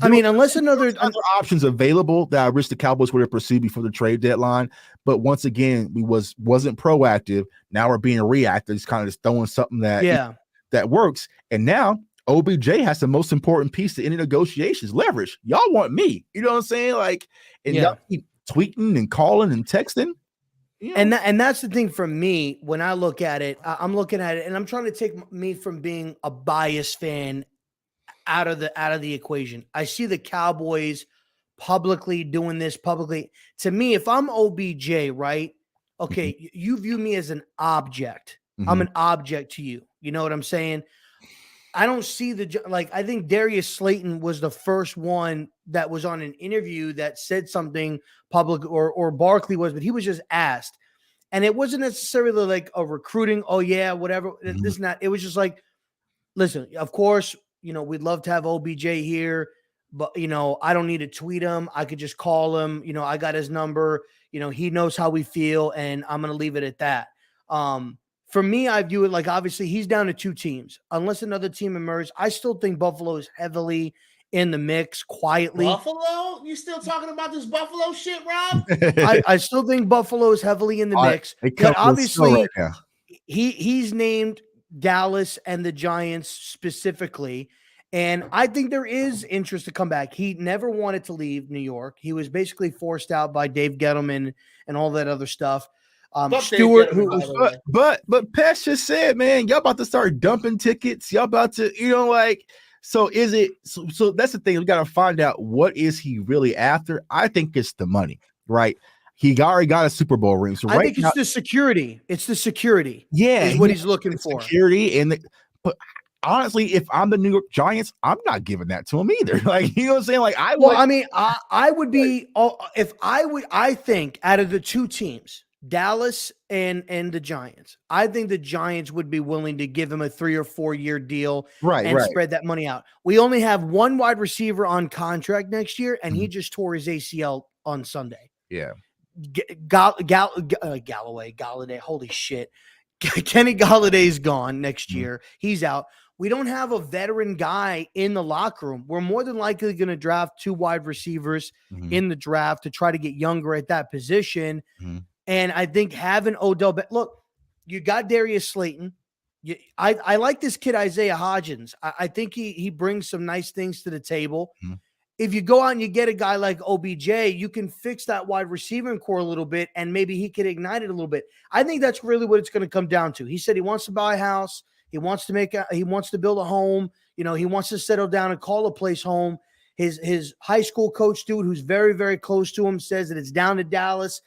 Speaker 1: I mean, unless other
Speaker 3: options available that I wish the Cowboys would have pursued before the trade deadline. But once again, we wasn't proactive. Now we're being reactive. It's kind of just throwing something that works. And now OBJ has the most important piece to any negotiations: leverage. Y'all want me. You know what I'm saying? Like, and y'all keep tweeting and calling and texting.
Speaker 1: And that's the thing for me when I look at it. I'm looking at it and I'm trying to take me from being a biased fan out of the equation. I see the Cowboys publicly doing this publicly. To me, if I'm OBJ, right? Okay, you view me as an object. I'm an object to you. You know what I'm saying? I don't see I think Darius Slayton was the first one that was on an interview that said something public, or Barkley was, but he was just asked. And it wasn't necessarily like a recruiting, oh yeah, whatever, this and that. It was just like, listen, of course, we'd love to have OBJ here, but, I don't need to tweet him. I could just call him. I got his number. He knows how we feel, and I'm going to leave it at that. For me, I view it like, obviously, he's down to 2 teams. Unless another team emerges, I still think Buffalo is heavily in the mix quietly.
Speaker 2: Buffalo? You still talking about this Buffalo shit, Rob?
Speaker 1: I still think Buffalo is heavily in the mix. But obviously,
Speaker 3: right,
Speaker 1: he's named Dallas and the Giants specifically. And I think there is interest to come back. He never wanted to leave New York. He was basically forced out by Dave Gettleman and all that other stuff. Stewart,
Speaker 3: but Pest just said, man, y'all about to start dumping tickets. Y'all about to, so is it? So that's the thing. We got to find out, what is he really after? I think it's the money, right? He already got a Super Bowl ring. So
Speaker 1: I think it's the security. It's the security.
Speaker 3: Yeah,
Speaker 1: is what he's looking for.
Speaker 3: Security, but honestly, if I'm the New York Giants, I'm not giving that to him either. Like, you know what I'm saying? Like, I would be, if I think out of the 2 teams, Dallas and the Giants, I think the Giants would be willing to give him a 3 or 4 year deal, and spread that money out. We only have 1 wide receiver on contract next year, and he just tore his ACL on Sunday. Yeah.
Speaker 1: Galladay, holy shit. Kenny Galladay's gone next year. He's out. We don't have a veteran guy in the locker room. We're more than likely going to draft 2 wide receivers in the draft to try to get younger at that position. And I think having Odell, look, you got Darius Slayton. I like this kid, Isaiah Hodgins. I think he brings some nice things to the table. if you go out and you get a guy like OBJ, you can fix that wide receiving core a little bit, and maybe he could ignite it a little bit. I think that's really what it's going to come down to. He said he wants to buy a house. He wants to build a home. He wants to settle down and call a place home. His high school coach, dude, who's very, very close to him, says that it's down to Dallas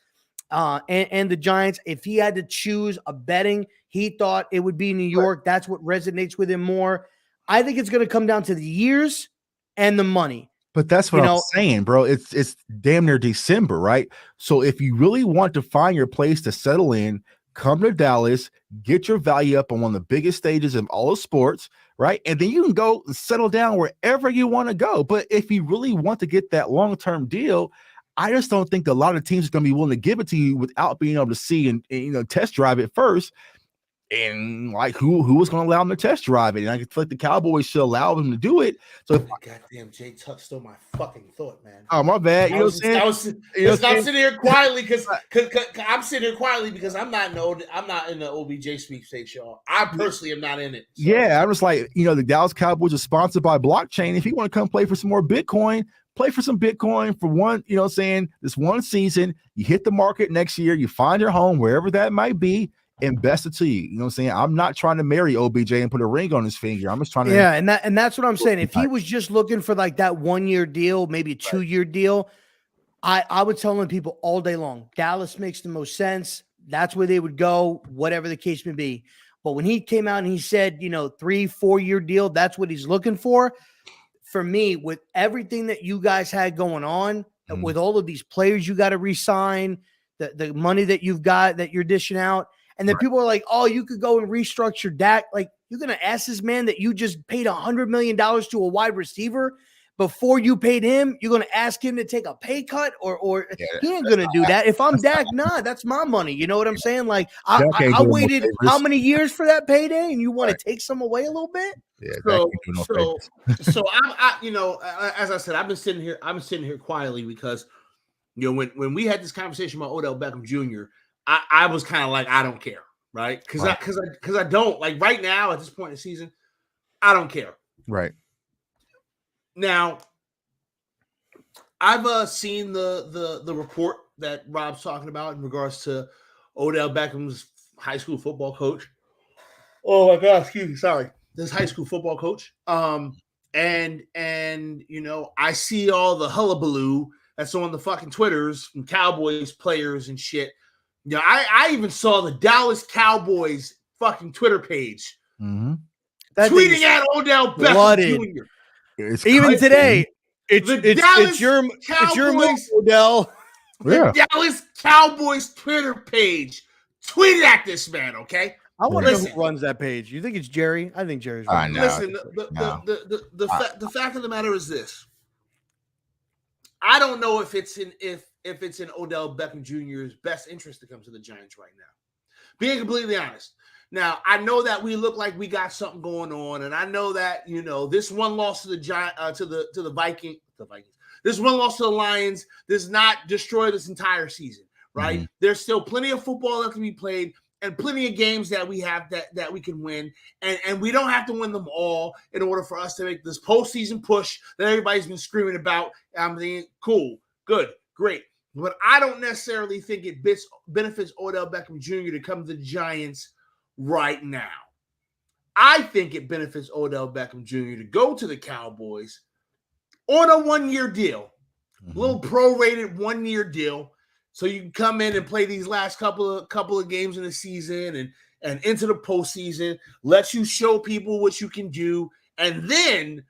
Speaker 1: and the Giants. If he had to choose a betting, he thought it would be New York. That's what resonates with him more. I think it's going to come down to the years and the money.
Speaker 3: But that's what I'm saying, bro. It's damn near December, right? So if you really want to find your place to settle in, come to Dallas, get your value up on one of the biggest stages of all of sports, right? And then you can go settle down wherever you want to go. But if you really want to get that long-term deal, I just don't think a lot of teams are going to be willing to give it to you without being able to see and test drive it first. And like who was going to allow him to test drive it? And I feel like the Cowboys should allow him to do it. So
Speaker 2: goddamn, Jay Tuck stole my fucking thought, man.
Speaker 3: Oh, my bad. I'm sitting
Speaker 2: here quietly because I'm sitting here quietly because I'm not in the OBJ sweepstakes, y'all. I personally am not in it. So.
Speaker 3: Yeah, I'm just like, the Dallas Cowboys are sponsored by blockchain. If you want to come play for some more Bitcoin, play for some Bitcoin for one, this one season. You hit the market next year. You find your home wherever that might be. Invest it to you. You know what I'm saying? I'm not trying to marry OBJ and put a ring on his finger. I'm just trying to.
Speaker 1: Yeah, and that's what I'm saying. If he was just looking for like that 1 year deal, maybe a 2 year deal, I would tell people all day long, Dallas makes the most sense. That's where they would go, whatever the case may be. But when he came out and he said, 3-4 year deal, that's what he's looking for. For me, with everything that you guys had going on, with all of these players you got to re-sign, the money that you've got that you're dishing out. And then people are like, oh, you could go and restructure Dak. Like, you're going to ask this man that you just paid $100 million to a wide receiver before you paid him. You're going to ask him to take a pay cut or he ain't going to do that. If I'm Dak, that's my money. You know what I'm saying? Like, I waited how many years for that payday, and you want to take some away a little bit?
Speaker 3: Yeah.
Speaker 2: So I as I said, I've been sitting here quietly because, when we had this conversation about Odell Beckham Jr., I was kind of like, I don't care, right? Because I don't like right now at this point in the season, I don't care.
Speaker 3: Right.
Speaker 2: Now, I've seen the report that Rob's talking about in regards to Odell Beckham's high school football coach. Oh my God, excuse me, sorry. This high school football coach. And I see all the hullabaloo that's on the fucking Twitters from Cowboys players and shit. I even saw the Dallas Cowboys fucking Twitter page tweeting at Odell Beckham Jr.
Speaker 1: Even today, it's your move, Odell.
Speaker 2: The Dallas Cowboys Twitter page tweeted at this man. Okay,
Speaker 1: I want to know who runs that page. You think it's Jerry? I think Jerry's running.
Speaker 2: Listen, the fact of the matter is this: I don't know if it's in Odell Beckham Jr.'s best interest to come to the Giants right now. Being completely honest. Now, I know that we look like we got something going on, and I know that, this one loss to the Vikings, this one loss to the Lions does not destroy this entire season, right? Mm-hmm. There's still plenty of football that can be played and plenty of games that we have that we can win, and we don't have to win them all in order for us to make this postseason push that everybody's been screaming about. I'm thinking, cool, good, great. But I don't necessarily think it benefits Odell Beckham Jr. to come to the Giants right now. I think it benefits Odell Beckham Jr. to go to the Cowboys on a 1 year deal, a little prorated 1 year deal, so you can come in and play these last couple of games in the season and into the postseason, let you show people what you can do, and then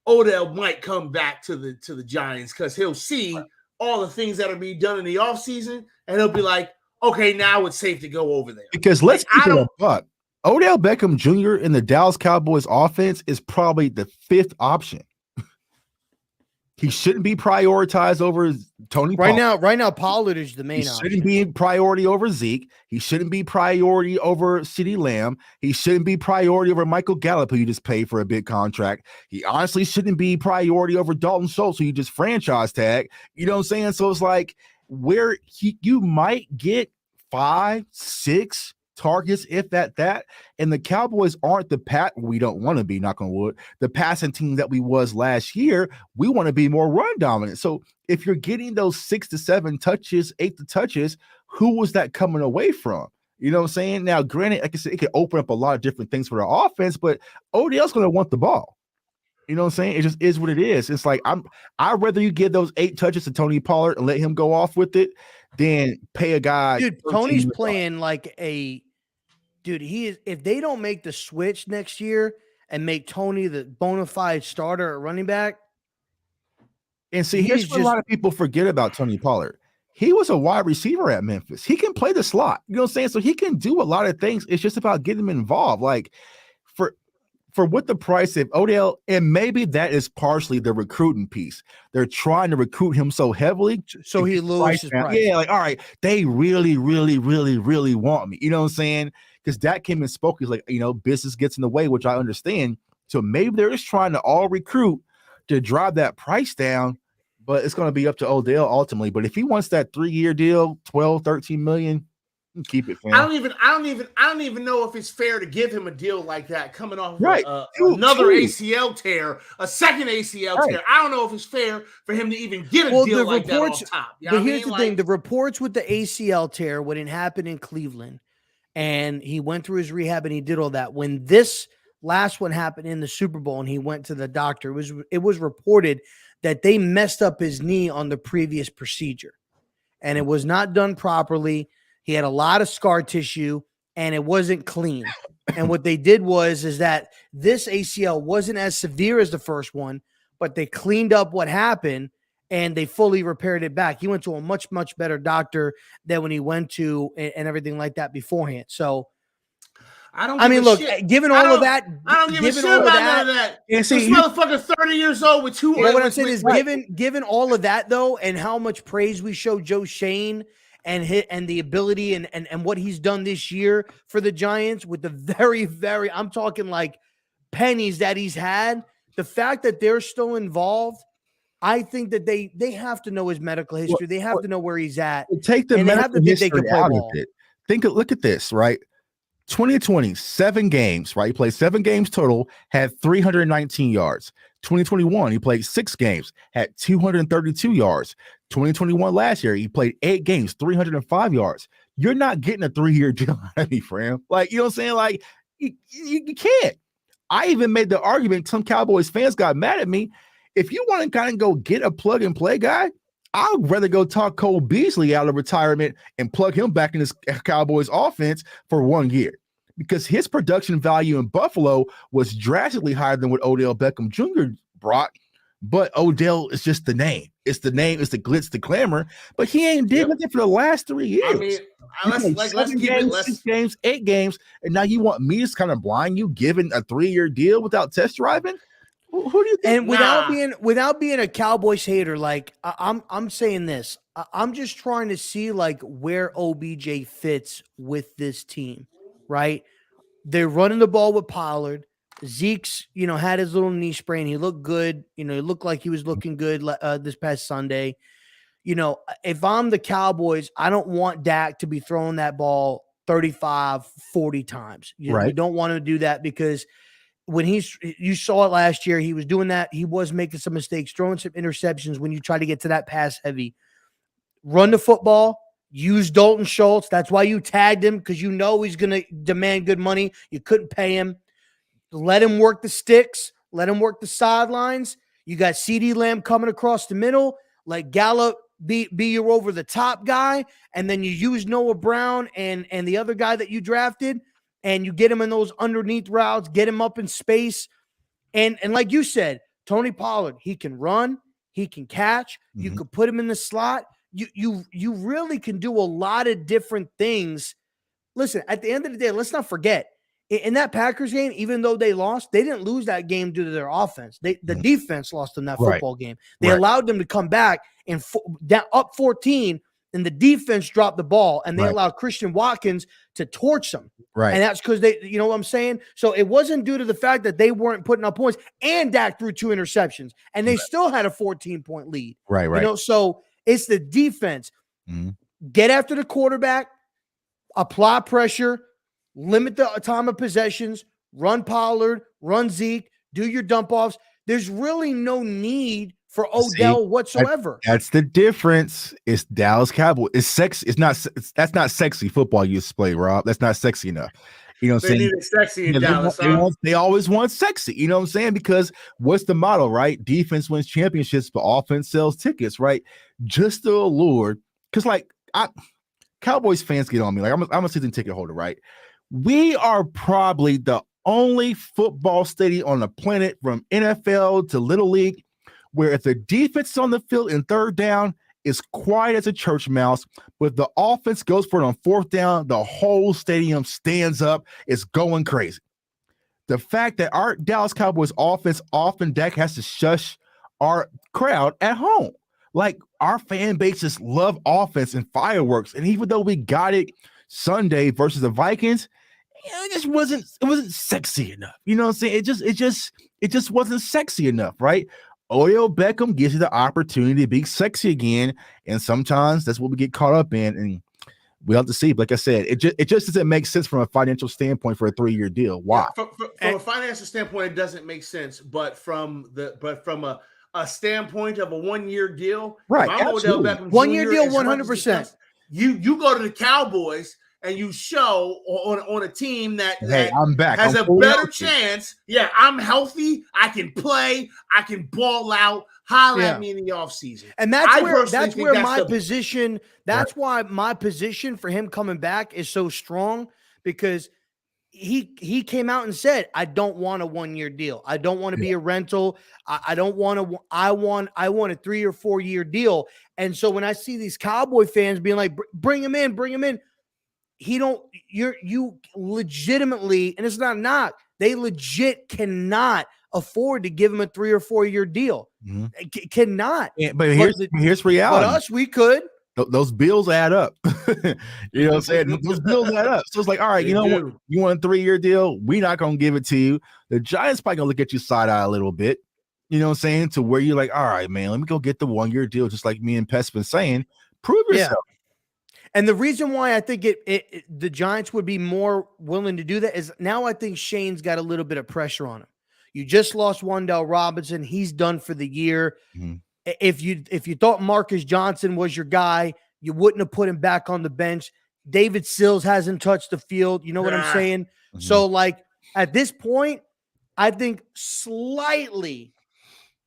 Speaker 2: Odell might come back to the Giants because he'll see all the things that are being done in the offseason, and he'll be like, okay, now it's safe to go over there.
Speaker 3: Because let's keep it a buck. Odell Beckham Jr. in the Dallas Cowboys offense is probably the fifth option. He shouldn't be prioritized over Tony Pollard.
Speaker 1: Right now, Pollard is the main option.
Speaker 3: He shouldn't be priority over Zeke. He shouldn't be priority over CeeDee Lamb. He shouldn't be priority over Michael Gallup, who you just paid for a big contract. He honestly shouldn't be priority over Dalton Schultz, who you just franchise tag. You know what I'm saying? So it's like where you might get 5, 6 targets, if that. And the Cowboys aren't we don't want to be, knock on wood, the passing team that we was last year. We want to be more run dominant. So if you're getting those 6 to 7 touches, 8 to touches, who was that coming away from? You know what I'm saying? Now, granted, like I said, it could open up a lot of different things for the offense, but Odell's going to want the ball. You know what I'm saying? It just is what it is. It's like I'd rather you give those 8 touches to Tony Pollard and let him go off with it than pay a guy.
Speaker 1: Dude, Tony's playing like a dude. He is. If they don't make the switch next year and make Tony the bona fide starter at running back,
Speaker 3: and see, here's what a lot of people forget about Tony Pollard. He was a wide receiver at Memphis. He can play the slot. You know what I'm saying? So he can do a lot of things. It's just about getting him involved. Like for what the price of Odell, and maybe that is partially the recruiting piece. They're trying to recruit him so heavily,
Speaker 1: so he loses his price.
Speaker 3: Yeah, like, all right, they really, really, really, really want me. You know what I'm saying? Because Dak came and spoke. He's like, business gets in the way, which I understand. So maybe they're just trying to all recruit to drive that price down, but it's going to be up to Odell ultimately. But if he wants that 3-year deal, 12, 13 million, keep it, fam.
Speaker 2: I don't even know if it's fair to give him a deal like that coming off
Speaker 3: another
Speaker 2: ACL tear, a second ACL tear. I don't know if it's fair for him to even get a deal like that off top.
Speaker 1: But here's the thing: the reports with the ACL tear, when it happened in Cleveland, and he went through his rehab and he did all that. When this last one happened in the Super Bowl and he went to the doctor, it was reported that they messed up his knee on the previous procedure, and it was not done properly. He had a lot of scar tissue and it wasn't clean. And what they did is that this ACL wasn't as severe as the first one, but they cleaned up what happened and they fully repaired it back. He went to a much, much better doctor than when he went to and everything like that beforehand. So, given all of that,
Speaker 2: I don't give a shit about none of that. And see, this motherfucker 30 years old with two.
Speaker 1: What I'm saying is, given all of that though, and how much praise we show Joe Shane and the ability and what he's done this year for the Giants with the very, very, I'm talking like pennies that he's had. The fact that they're still involved, I think that they have to know his medical history. They have to know where he's at.
Speaker 3: Take the medical history out of it. Look at this, right? 2020, 7 games, right? He played 7 games total, had 319 yards. 2021, he played 6 games, had 232 yards. 2021 last year, he played 8 games, 305 yards. You're not getting a 3-year deal out of me, friend. Like, you know what I'm saying? Like, you can't. I even made the argument. Some Cowboys fans got mad at me. If you want to kind of go get a plug and play guy, I'd rather go talk Cole Beasley out of retirement and plug him back in this Cowboys offense for 1 year, because his production value in Buffalo was drastically higher than what Odell Beckham Jr. brought. But Odell is just the name. It's the name. It's the glitz, the glamour. But he ain't did nothing for the last 3 years.
Speaker 2: I mean, let's keep it.
Speaker 3: 6 games, 8 games, and now you want me to kind of blind you, giving a 3-year deal without test driving? Who do you think?
Speaker 1: And without being a Cowboys hater, like I'm saying this, I'm just trying to see like where OBJ fits with this team, right? They're running the ball with Pollard. Zeke's, had his little knee sprain. He looked good. He looked like he was looking good this past Sunday. If I'm the Cowboys, I don't want Dak to be throwing that ball 35, 40 times. You don't want to do that, because when you saw it last year, he was doing that. He was making some mistakes, throwing some interceptions when you try to get to that pass heavy. Run the football. Use Dalton Schultz. That's why you tagged him, because he's going to demand good money. You couldn't pay him. Let him work the sticks. Let him work the sidelines. You got CeeDee Lamb coming across the middle. Let Gallup be your over-the-top guy. And then you use Noah Brown and the other guy that you drafted, and you get him in those underneath routes, get him up in space. And like you said, Tony Pollard, he can run. He can catch. Mm-hmm. You could put him in the slot. You really can do a lot of different things. Listen, at the end of the day, let's not forget, in that Packers game, even though they lost, they didn't lose that game due to their offense. The defense lost in that football game. They allowed them to come back and up 14, and the defense dropped the ball, and they allowed Christian Watkins to torch them.
Speaker 3: Right.
Speaker 1: And that's because they, you know what I'm saying? So it wasn't due to the fact that they weren't putting up points, and Dak threw 2 interceptions, and they still had a 14-point lead.
Speaker 3: Right.
Speaker 1: So it's the defense. Mm-hmm. Get after the quarterback, apply pressure, limit the time of possessions, run Pollard, run Zeke, do your dump offs. There's really no need for Odell whatsoever.
Speaker 3: That's the difference. It's Dallas Cowboys. It's sexy. That's not sexy football you play, Rob. That's not sexy enough. You know what I'm saying?
Speaker 2: They need it sexy in Dallas.
Speaker 3: They always want sexy. You know what I'm saying? Because what's the motto, right? Defense wins championships, but offense sells tickets, right? Just the allure. Because Cowboys fans get on me. Like I'm a season ticket holder, right? We are probably the only football stadium on the planet, from NFL to Little League, where if the defense is on the field in third down, it's quiet as a church mouse, but the offense goes for it on fourth down, the whole stadium stands up. It's going crazy. The fact that our Dallas Cowboys offense often Dak has to shush our crowd at home. Like, our fan base just love offense and fireworks. And even though we got it Sunday versus the Vikings, it wasn't sexy enough. You know what I'm saying? It just wasn't sexy enough, right? Odell Beckham gives you the opportunity to be sexy again, and sometimes that's what we get caught up in, and we have to see. Like I said, it just doesn't make sense from a financial standpoint for a 3-year deal. Why?
Speaker 2: Yeah, from a financial standpoint, it doesn't make sense, but from a standpoint of a 1-year deal,
Speaker 3: right?
Speaker 2: I'm Odell Beckham
Speaker 1: 1-year deal, 100%.
Speaker 2: You go to the Cowboys and you show on a team that
Speaker 3: I'm back.
Speaker 2: Has a better chance. Yeah, I'm healthy. I can play. I can ball out. Holler at me in the offseason.
Speaker 1: And that's where my position. That's why my position for him coming back is so strong, because he came out and said, I don't want a 1-year deal. I don't want to be a rental. I don't want to. I want a 3 or 4 year deal. And so when I see these Cowboy fans being like, bring him in. You legitimately, and it's not a knock, they legit cannot afford to give him a 3 or 4 year deal. Mm-hmm. Cannot.
Speaker 3: Yeah, but here's reality.
Speaker 1: But us, we could.
Speaker 3: Those bills add up. You know what I'm saying? Those bills add up. So it's like, all right, you know what? You want a 3-year deal? We're not going to give it to you. The Giants probably going to look at you side eye a little bit. You know what I'm saying? To where you're like, all right, man, let me go get the 1-year deal, just like me and Pest been saying. Prove yourself.
Speaker 1: Yeah. And the reason why I think the Giants would be more willing to do that is now I think Shane's got a little bit of pressure on him. You just lost Wan'Dale Robinson. He's done for the year. Mm-hmm. If you thought Marcus Johnson was your guy, you wouldn't have put him back on the bench. David Sills hasn't touched the field. You know what I'm saying? Mm-hmm. So, like, at this point, I think slightly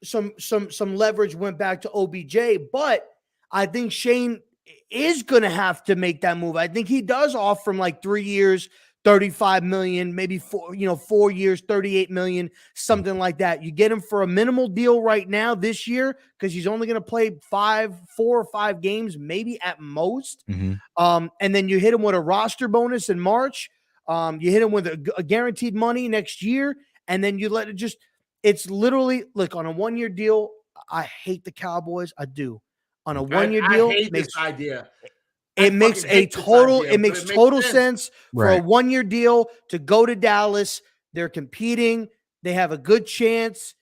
Speaker 1: some leverage went back to OBJ, but I think Shane is going to have to make that move. I think he does off from like 3 years, $35 million, maybe 4 years, $38 million, something like that. You get him for a minimal deal right now this year, because he's only going to play 4 or 5 games, maybe at most. Mm-hmm. And then you hit him with a roster bonus in March. You hit him with a guaranteed money next year. And then you let it just, it's literally like on a 1-year deal. I hate the Cowboys. I do. On a 1-year deal,
Speaker 2: I hate this idea.
Speaker 1: It makes total sense for a 1-year deal to go to Dallas. They're competing. They have a good chance.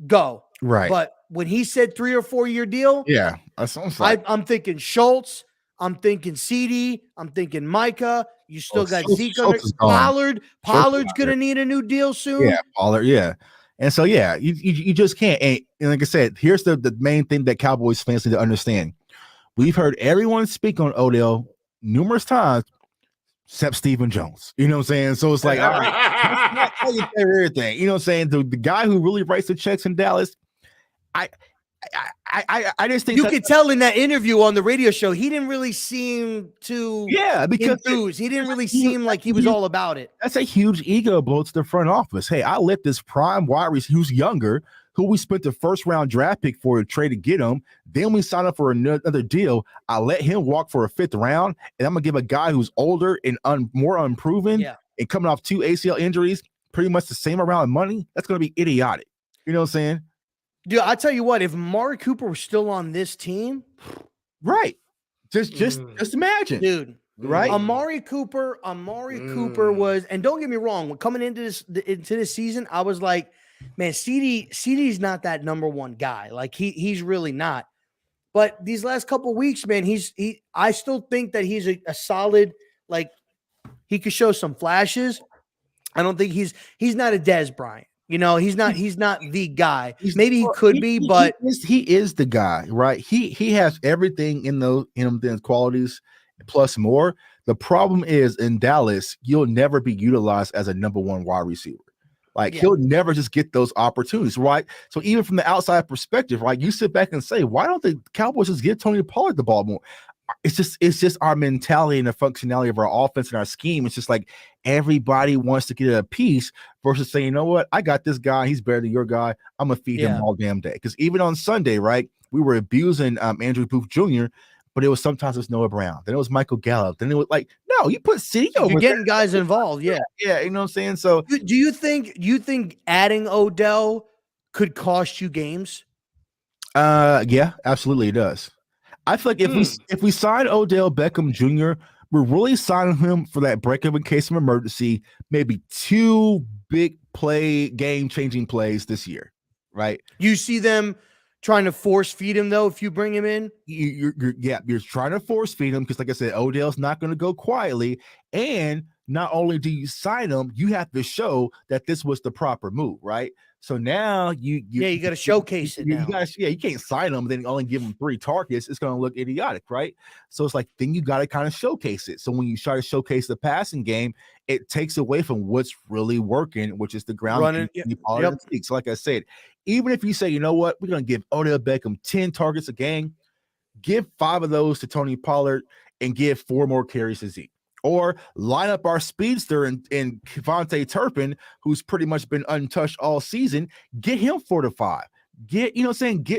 Speaker 1: Go.
Speaker 3: Right.
Speaker 1: But when he said 3 or 4 year deal,
Speaker 3: yeah, that sounds like
Speaker 1: I'm thinking Schultz. I'm thinking CD. I'm thinking Micah. You still got Zeke. Pollard's going to need a new deal soon.
Speaker 3: Yeah, Pollard. Yeah. And so, yeah, you just can't. And like I said, here's the main thing that Cowboys fans need to understand. We've heard everyone speak on Odell numerous times, except Stephen Jones. You know what I'm saying? So it's like, all right, let's not you everything. You know what I'm saying? The guy who really writes the checks in Dallas, I just think
Speaker 1: you could tell in that interview on the radio show, he didn't really seem too
Speaker 3: because
Speaker 1: enthused. He didn't really seem like he was all about it.
Speaker 3: That's a huge ego blow to the front office. Hey, I let this prime wide receiver who's younger, who we spent the 1st round draft pick for to trade to get him. Then we sign up for another deal. I let him walk for a 5th round, and I'm gonna give a guy who's older and more unproven and coming off 2 ACL injuries, pretty much the same amount of money. That's gonna be idiotic. You know what I'm saying?
Speaker 1: Dude, I tell you what, if Amari Cooper was still on this team,
Speaker 3: right? Just imagine,
Speaker 1: dude.
Speaker 3: Right?
Speaker 1: Amari Cooper was, and don't get me wrong, when coming into this season, I was like, man, CD's not that number 1 guy. Like he's really not. But these last couple of weeks, man, I still think that he's a solid, like, He could show some flashes. I don't think he's not a Dez Bryant. He's not the guy. Maybe he could be, but
Speaker 3: he is the guy, right? He has everything in him, the qualities plus more. The problem is in Dallas, you'll never be utilized as a number one wide receiver. Like he'll never just get those opportunities, right? So even from the outside perspective, right, you sit back and say, why don't the Cowboys just give Tony Pollard the ball more? It's just our mentality and the functionality of our offense and our scheme. It's just like everybody wants to get a piece versus saying, you know what, I got this guy, he's better than your guy. I'm gonna feed him all damn day. Because even on Sunday, right, we were abusing Andrew Booth Jr., but it was sometimes it was Noah Brown, then it was Michael Gallup, then it was like, no, you put City over.
Speaker 1: You're getting guys involved, yeah,
Speaker 3: you know what I'm saying? So
Speaker 1: do you think adding Odell could cost you games?
Speaker 3: Yeah, absolutely it does. I feel like if we sign Odell Beckham Jr., we're really signing him for that breakup in case of emergency, maybe 2 big play, game-changing plays this year, right?
Speaker 1: You see them trying to force feed him, though, if you bring him in?
Speaker 3: You're trying to force feed him because, like I said, Odell's not going to go quietly. And not only do you sign him, you have to show that this was the proper move, right? So now you
Speaker 1: got to showcase it now.
Speaker 3: You can't sign him, then only give him 3 targets. It's going to look idiotic, right? So it's like, then you got to kind of showcase it. So when you try to showcase the passing game, it takes away from what's really working, which is the ground running. So like I said, even if you say, you know what, we're going to give Odell Beckham 10 targets a game, give 5 of those to Tony Pollard and give 4 more carries to Zeke. Or line up our speedster in Kevontae Turpin, who's pretty much been untouched all season. Get him 4 to 5. Get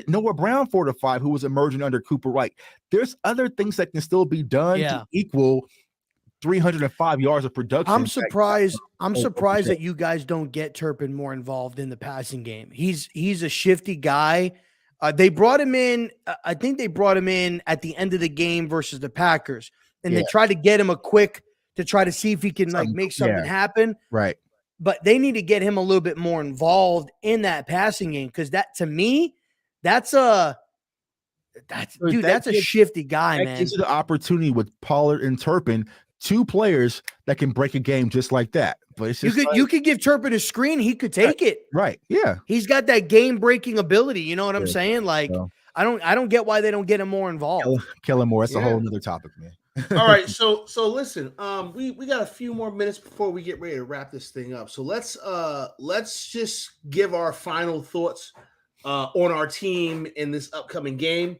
Speaker 3: Noah Brown 4 to 5, who was emerging under Cooper Wright. There's other things that can still be done to equal 305 yards of production.
Speaker 1: I'm surprised that you guys don't get Turpin more involved in the passing game. He's a shifty guy. They brought him in. I think they brought him in at the end of the game versus the Packers. And they try to get him a quick to try to see if he can make something happen.
Speaker 3: Right.
Speaker 1: But they need to get him a little bit more involved in that passing game. Cause that, to me, that's a shifty guy, man. That
Speaker 3: gives you the opportunity with Pollard and Turpin, 2 players that can break a game just like that. But it's just
Speaker 1: you could give Turpin a screen. He could take it.
Speaker 3: Right. Yeah.
Speaker 1: He's got that game breaking ability. You know what I'm saying? Like, I don't get why they don't get him more involved.
Speaker 3: Kill him more. That's a whole other topic, man.
Speaker 2: All right, so listen, we got a few more minutes before we get ready to wrap this thing up. So let's just give our final thoughts on our team in this upcoming game,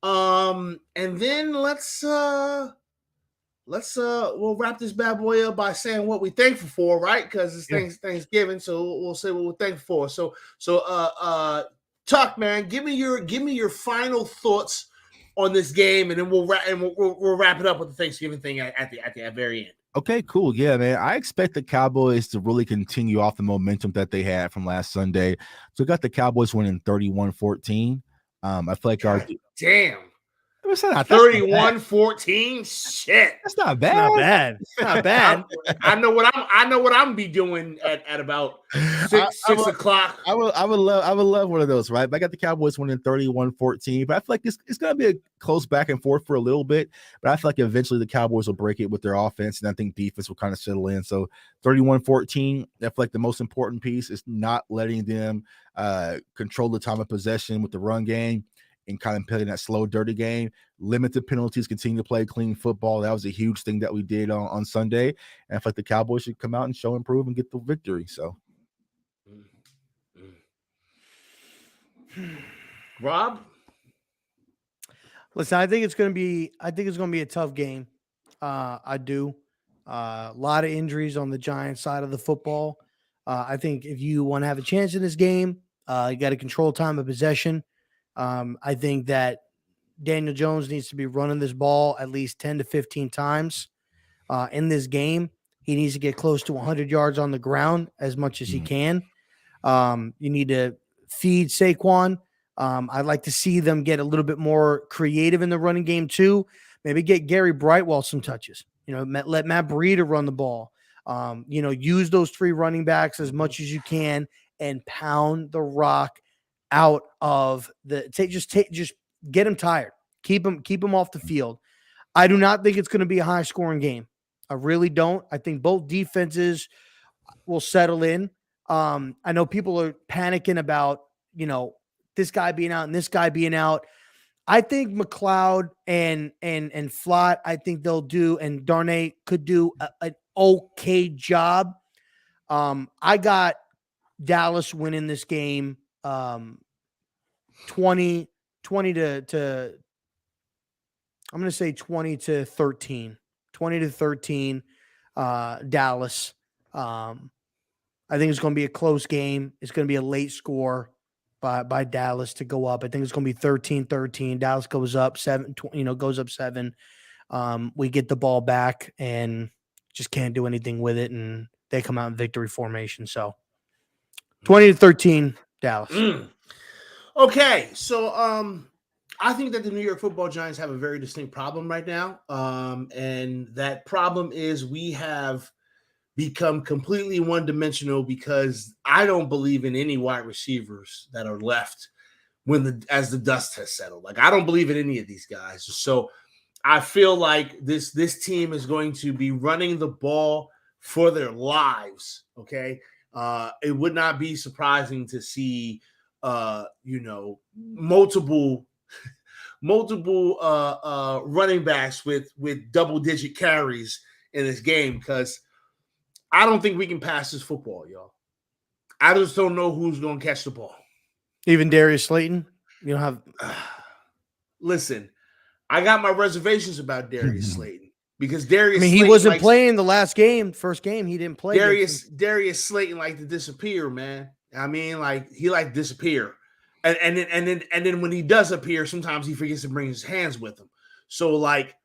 Speaker 2: and then we'll wrap this bad boy up by saying what we're thankful for, right? Because it's Thanksgiving, so we'll say what we're thankful for. So Tuck, man, give me your final thoughts on this game, and then we'll wrap it up with the Thanksgiving thing at the very end.
Speaker 3: Okay, cool. Yeah, man. I expect the Cowboys to really continue off the momentum that they had from last Sunday. So we got the Cowboys winning 31-14. I feel like
Speaker 2: damn.
Speaker 3: It's not
Speaker 2: 31-14. Shit,
Speaker 3: that's not bad.
Speaker 1: It's not bad.
Speaker 2: I know what I'm be doing at about 6 o'clock.
Speaker 3: I would love one of those, right? But I got the Cowboys winning 31-14. But I feel like it's gonna be a close back and forth for a little bit. But I feel like eventually the Cowboys will break it with their offense, and I think defense will kind of settle in. So 31-14. I feel like the most important piece is not letting them control the time of possession with the run game, and kind of playing that slow, dirty game. Limited penalties, continue to play clean football. That was a huge thing that we did on Sunday. And I feel like the Cowboys should come out and show, improve, and get the victory. So,
Speaker 2: Rob,
Speaker 1: listen, I think it's gonna be a tough game. I do. A lot of injuries on the Giants side of the football. I think if you want to have a chance in this game, you got to control time of possession. I think that Daniel Jones needs to be running this ball at least 10 to 15 times in this game. He needs to get close to 100 yards on the ground as much as he can. You need to feed Saquon. I'd like to see them get a little bit more creative in the running game too. Maybe get Gary Brightwell some touches. Let Matt Breida run the ball. Use those 3 running backs as much as you can and pound the rock out of just get him tired. Keep him off the field. I do not think it's going to be a high scoring game. I really don't. I think both defenses will settle in. I know people are panicking about, this guy being out and this guy being out. I think McLeod and Flott, I think they'll do, and Darnay could do an okay job. I got Dallas winning this game 20 to I'm going to say 20 to 13. 20 to 13 Dallas. I think it's going to be a close game. It's going to be a late score by Dallas to go up. I think it's going to be 13-13. Dallas goes up 7, goes up 7. We get the ball back and just can't do anything with it, and they come out in victory formation. So 20 to 13 Dallas.
Speaker 2: Okay, so I think that the New York Football Giants have a very distinct problem right now, and that problem is we have become completely one-dimensional because I don't believe in any wide receivers that are left as the dust has settled. Like, I don't believe in any of these guys. So I feel like this team is going to be running the ball for their lives. Okay, it would not be surprising to see multiple running backs with double-digit carries in this game, because I don't think we can pass this football, y'all. I just don't know who's going to catch the ball.
Speaker 1: Even Darius Slayton? You don't have.
Speaker 2: Listen, I got my reservations about Darius Slayton because
Speaker 1: I mean, he wasn't playing the last game. First game, he didn't play.
Speaker 2: Darius Slayton liked to disappear, man. I mean, like, he liked to disappear. And then when he does appear, sometimes he forgets to bring his hands with him. So, like,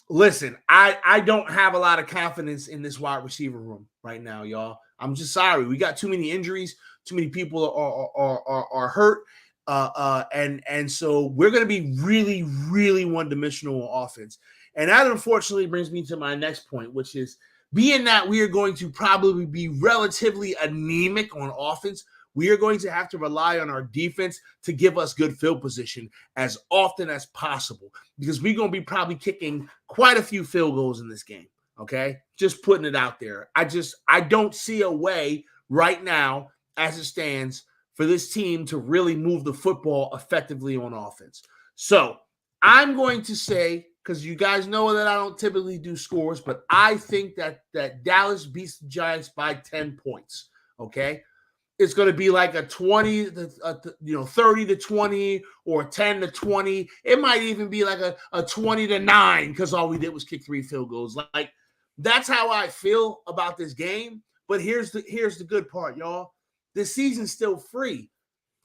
Speaker 2: listen, I don't have a lot of confidence in this wide receiver room right now, y'all. I'm just sorry. We got too many injuries. Too many people are hurt. And so we're going to be really, really one-dimensional on offense. And that unfortunately brings me to my next point, which is, being that we are going to probably be relatively anemic on offense, we are going to have to rely on our defense to give us good field position as often as possible, because we're going to be probably kicking quite a few field goals in this game. Okay, just putting it out there. I don't see a way right now, as it stands, for this team to really move the football effectively on offense. So I'm going to say, because you guys know that I don't typically do scores, but I think that Dallas beats the Giants by 10 points. Okay, it's going to be like a 30 to 20 or 10 to 20. It might even be like a 20 to 9 because all we did was kick 3 field goals. Like, that's how I feel about this game. But here's the good part, y'all. This season's still free.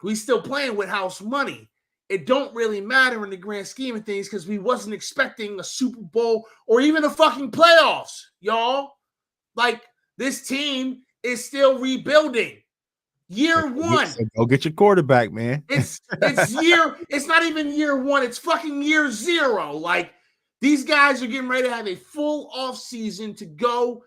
Speaker 2: We still playing with house money. It don't really matter in the grand scheme of things because we wasn't expecting a Super Bowl or even a fucking playoffs, y'all. Like, this team is still rebuilding. Year one.
Speaker 3: Go get your quarterback, man.
Speaker 2: It's not even year one. It's fucking year 0. Like, these guys are getting ready to have a full off season to go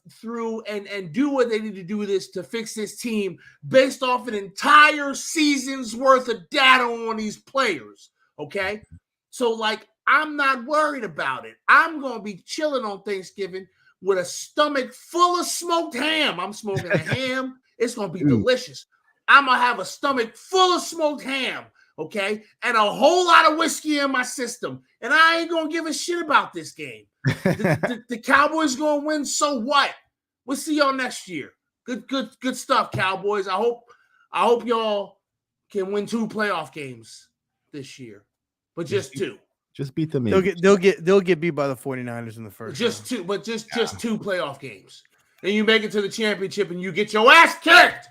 Speaker 2: through and do what they need to do to fix this team based off an entire season's worth of data on these players. Okay, so, like, I'm not worried about it. I'm gonna be chilling on Thanksgiving with a stomach full of smoked ham. I'm smoking a ham. It's gonna be delicious. I'm gonna have a stomach full of smoked ham. Okay, and a whole lot of whiskey in my system, and I ain't gonna give a shit about this game. The Cowboys gonna win, so what? We'll see y'all next year. Good stuff, Cowboys. I hope y'all can win 2 playoff games this year, but just 2.
Speaker 3: Just beat them.
Speaker 1: They'll get beat by the 49ers in the first.
Speaker 2: Just round. 2, but just 2 playoff games, and you make it to the championship, and you get your ass kicked.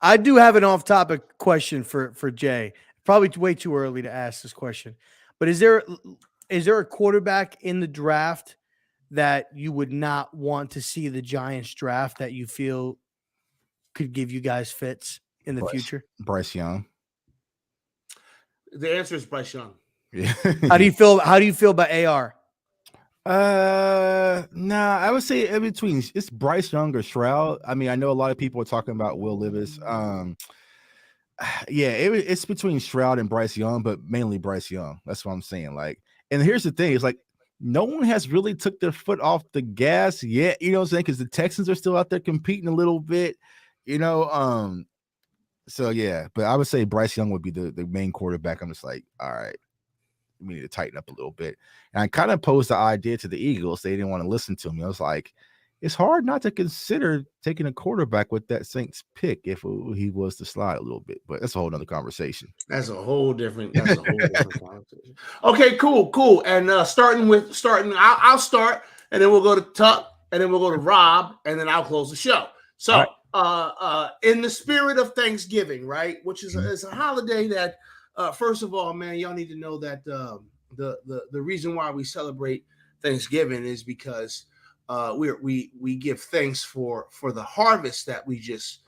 Speaker 1: I do have an off-topic question for Jay. Probably way too early to ask this question, but is there a quarterback in the draft that you would not want to see the Giants draft that you feel could give you guys fits in the future?
Speaker 3: Bryce Young.
Speaker 2: The answer is Bryce Young.
Speaker 3: Yeah.
Speaker 1: How do you feel about AR?
Speaker 3: Nah, I would say in between. It's Bryce Young or Stroud. I mean, I know a lot of people are talking about Will Levis. Yeah, it's between Stroud and Bryce Young, but mainly Bryce Young. That's what I'm saying. Like, and here's the thing: it's like no one has really took their foot off the gas yet. You know what I'm saying? Because the Texans are still out there competing a little bit. You know, so yeah. But I would say Bryce Young would be the main quarterback. I'm just like, all right, we need to tighten up a little bit. And I kind of posed the idea to the Eagles. They didn't want to listen to me. I was like, it's hard not to consider taking a quarterback with that Saints pick if he was to slide a little bit. But that's a whole nother conversation.
Speaker 2: That's a whole different conversation. Okay, cool. And I'll start, and then we'll go to Tuck, and then we'll go to Rob, and then I'll close the show. So, in the spirit of Thanksgiving, right, which is a holiday that, first of all, man, y'all need to know that the reason why we celebrate Thanksgiving is because we give thanks for the harvest that we just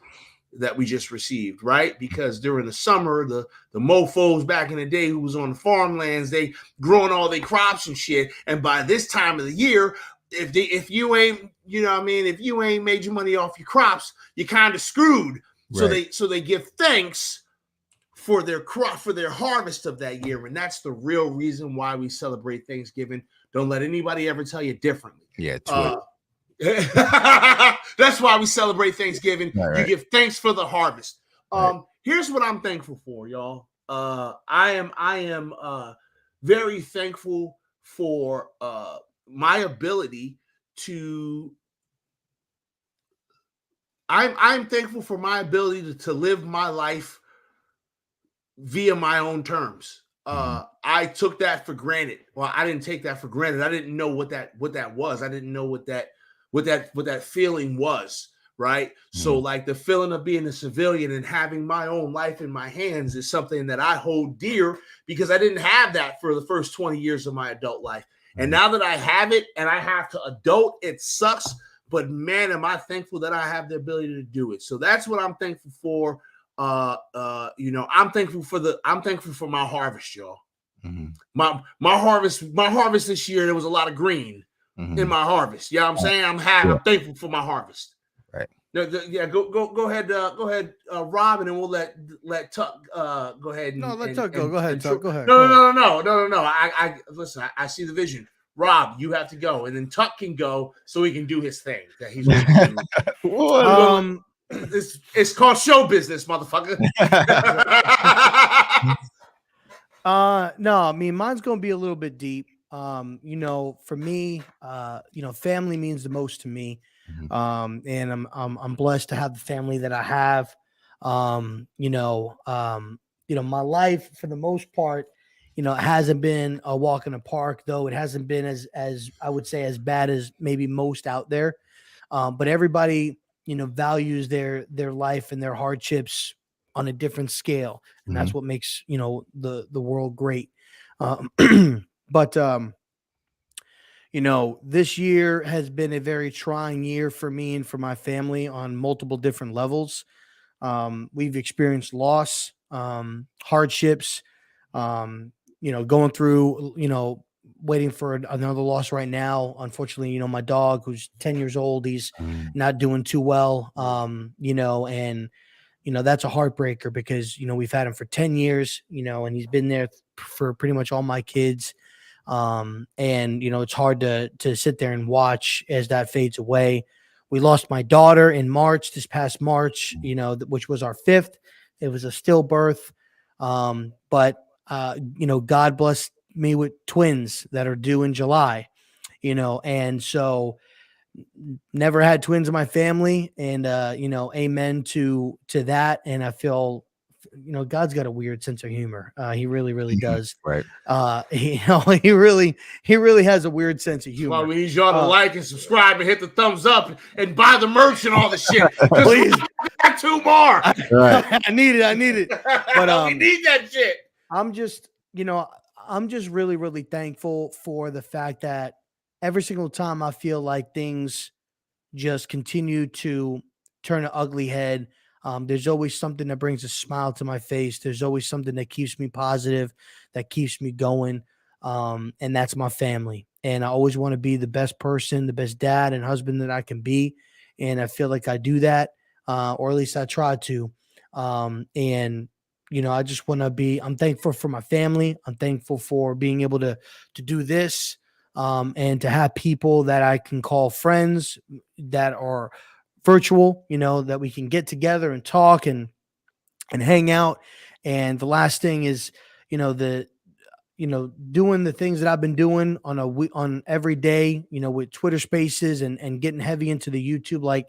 Speaker 2: received, right? Because during the summer, the mofos back in the day who was on the farmlands, they growing all their crops and shit. And by this time of the year, if you ain't, you know what I mean, if you ain't made your money off your crops, you're kind of screwed. Right. So they give thanks for their crop, for their harvest of that year. And that's the real reason why we celebrate Thanksgiving. Don't let anybody ever tell you differently.
Speaker 3: Yeah.
Speaker 2: That's why we celebrate Thanksgiving.
Speaker 3: Right.
Speaker 2: You give thanks for the harvest. Here's what I'm thankful for, y'all. I am very thankful for my ability to. I'm thankful for my ability to live my life via my own terms. I took that for granted. Well, I didn't take that for granted. I didn't know what that was. I didn't know what that feeling was, right? So like the feeling of being a civilian and having my own life in my hands is something that I hold dear because I didn't have that for the first 20 years of my adult life. And now that I have it and I have to adult, it sucks. But man, am I thankful that I have the ability to do it. So that's what I'm thankful for. I'm thankful for my harvest, y'all. My harvest this year, there was a lot of green in my harvest. Yeah, I'm saying I'm thankful for my harvest.
Speaker 3: Right.
Speaker 2: Go ahead, Rob, and then we'll let Tuck go ahead.
Speaker 1: Let Tuck go. Go ahead, Tuck. Go ahead.
Speaker 2: No. I listen. I see the vision. Rob, you have to go, and then Tuck can go so he can do his thing that he's going to do. It's called show business, motherfucker.
Speaker 1: No, I mean mine's gonna be a little bit deep. For me, family means the most to me. And I'm blessed to have the family that I have. My life for the most part, it hasn't been a walk in the park, though it hasn't been as I would say as bad as maybe most out there. But everybody values their life and their hardships on a different scale. And that's what makes, the world great. But this year has been a very trying year for me and for my family on multiple different levels. We've experienced loss, hardships, going through, waiting for another loss right now. Unfortunately, my dog who's 10 years old, he's not doing too well. That's a heartbreaker because, we've had him for 10 years, and he's been there for pretty much all my kids. It's hard to sit there and watch as that fades away. We lost my daughter in March, this past March, which was our 5th. It was a stillbirth. But God blessed me with twins that are due in July, and so never had twins in my family, and amen to that. And I feel God's got a weird sense of humor. He really, really does.
Speaker 3: Right.
Speaker 1: He really has a weird sense of humor.
Speaker 2: Well, we need y'all to like and subscribe and hit the thumbs up and buy the merch and all the shit.
Speaker 1: Please.
Speaker 2: Got 2 more.
Speaker 3: Right.
Speaker 1: I need it. But
Speaker 2: we need that shit.
Speaker 1: I'm just really, really thankful for the fact that every single time I feel like things just continue to turn an ugly head, there's always something that brings a smile to my face. There's always something that keeps me positive, that keeps me going. And that's my family. And I always want to be the best person, the best dad and husband that I can be. And I feel like I do that, or at least I try to. I just want to I'm thankful for my family. I'm thankful for being able to do this. and to have people that I can call friends that are virtual, that we can get together and talk and hang out. And the last thing is, the doing the things that I've been doing on every day, with Twitter Spaces and getting heavy into the YouTube, like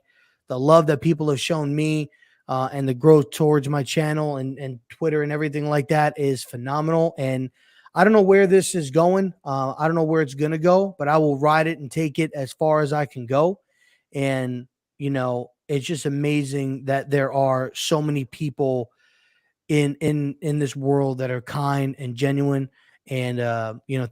Speaker 1: the love that people have shown me, and the growth towards my channel and Twitter and everything like that is phenomenal. And I don't know where this is going. I don't know where it's going to go, but I will ride it and take it as far as I can go. And, it's just amazing that there are so many people in this world that are kind and genuine. And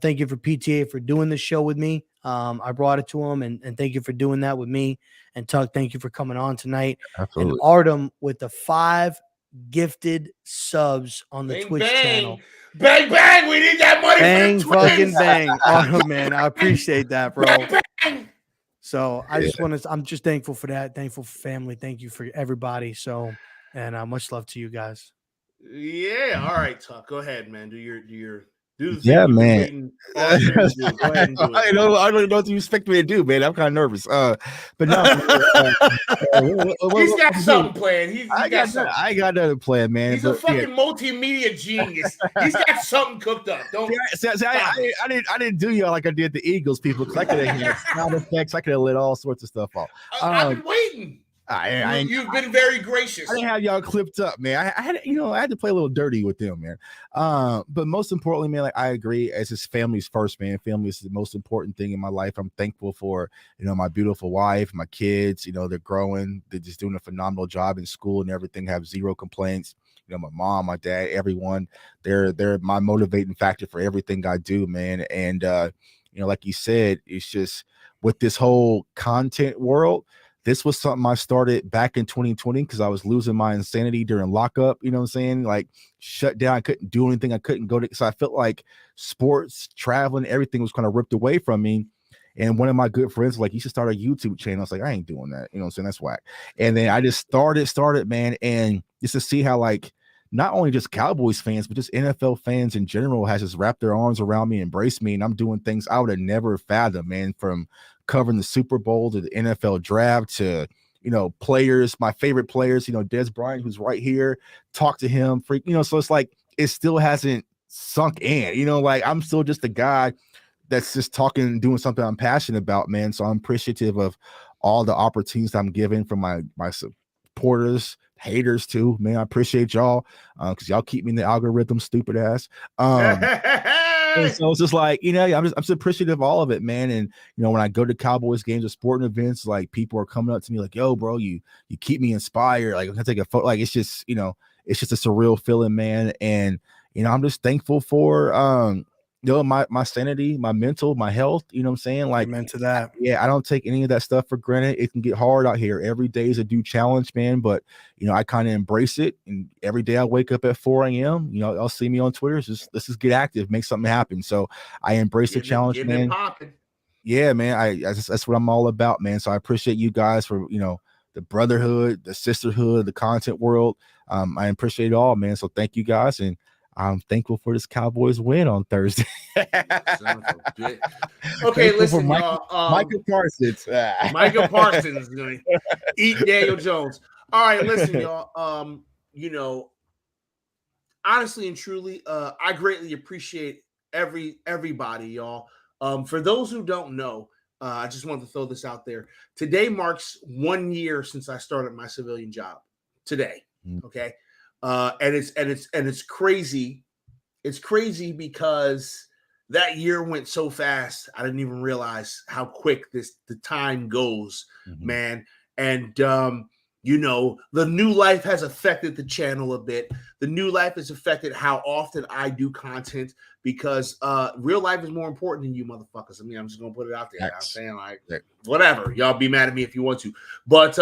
Speaker 1: thank you for PTA for doing this show with me. I brought it to him, and thank you for doing that with me. And Tuck, thank you for coming on tonight.
Speaker 3: Absolutely.
Speaker 1: And Artem with the 5 gifted subs on the
Speaker 2: Bang,
Speaker 1: Twitch
Speaker 2: bang.
Speaker 1: channel.
Speaker 2: Bang bang! We need that money.
Speaker 1: Bang
Speaker 2: for the
Speaker 1: fucking
Speaker 2: twins.
Speaker 1: bang, Artem, man. I appreciate that, bro.
Speaker 2: Bang, bang.
Speaker 1: So I'm just thankful for that. Thankful for family. Thank you for everybody. So, and much love to you guys.
Speaker 2: Yeah. All right, Tuck. Go ahead, man. Do the thing
Speaker 3: Yeah,
Speaker 2: you've been
Speaker 3: man.
Speaker 2: waiting all year to do. Go ahead and do it.
Speaker 3: I don't know what you expect me to do, man. I'm kind of nervous. But no,
Speaker 2: He's got something planned.
Speaker 3: I got nothing planned, man.
Speaker 2: He's a fucking multimedia genius. He's got something cooked up. Don't.
Speaker 3: I didn't do y'all like I did the Eagles people, because I could have had sound effects. I could have lit all sorts of stuff off.
Speaker 2: I've been waiting. You've been very gracious.
Speaker 3: I didn't have y'all clipped up, man. I had to play a little dirty with them, man. But most importantly, man, like I agree, as his family's first, man. Family is the most important thing in my life. I'm thankful for, my beautiful wife, my kids. They're growing. They're just doing a phenomenal job in school and everything. Have zero complaints. My mom, my dad, everyone. They're my motivating factor for everything I do, man. And like you said, it's just with this whole content world. This was something I started back in 2020 because I was losing my insanity during lockup. You know what I'm saying? Like shut down. I couldn't do anything. I couldn't go to. So I felt like sports, traveling, everything was kind of ripped away from me. And one of my good friends was like, you should start a YouTube channel. I was like, I ain't doing that. You know what I'm saying? That's whack. And then I just started, man. And just to see how like not only just Cowboys fans, but just NFL fans in general has just wrapped their arms around me, embraced me. And I'm doing things I would have never fathomed, man, from covering the Super Bowl to the NFL draft to, players, my favorite players, Des Bryant, who's right here, talk to him, so it's like, it still hasn't sunk in, like I'm still just a guy that's just talking and doing something I'm passionate about, man. So I'm appreciative of all the opportunities I'm given from my supporters, haters too, man. I appreciate y'all because y'all keep me in the algorithm, stupid ass. And so it's just like, I'm just appreciative of all of it, man. And when I go to Cowboys games or sporting events, like people are coming up to me like, yo, bro, you keep me inspired. Like I'm gonna take a photo. Like it's just a surreal feeling, man. And I'm just thankful for my sanity, my mental, my health. You know what I'm saying? Like
Speaker 1: amen to that.
Speaker 3: Yeah, I don't take any of that stuff for granted. It can get hard out here. Every day is a new challenge, man. But I kind of embrace it. And every day I wake up at 4 a.m. I'll see me on Twitter. Let's just get active, make something happen. So I embrace the challenge, man. Yeah, man. That's what I'm all about, man. So I appreciate you guys for the brotherhood, the sisterhood, the content world. I appreciate it all, man. So thank you guys, and I'm thankful for this Cowboys win on Thursday.
Speaker 2: Okay, listen, y'all.
Speaker 3: Micah Parsons.
Speaker 2: Micah Parsons is going to eat Daniel Jones. All right, listen, y'all. Honestly and truly, I greatly appreciate everybody, y'all. For those who don't know, I just wanted to throw this out there. Today marks 1 year since I started my civilian job. Today, okay. And it's crazy. It's crazy because that year went so fast. I didn't even realize how quick the time goes, man. And the new life has affected the channel a bit. The new life has affected how often I do content because real life is more important than you motherfuckers. I mean, I'm just gonna put it out there. I'm saying like whatever. Y'all be mad at me if you want to. But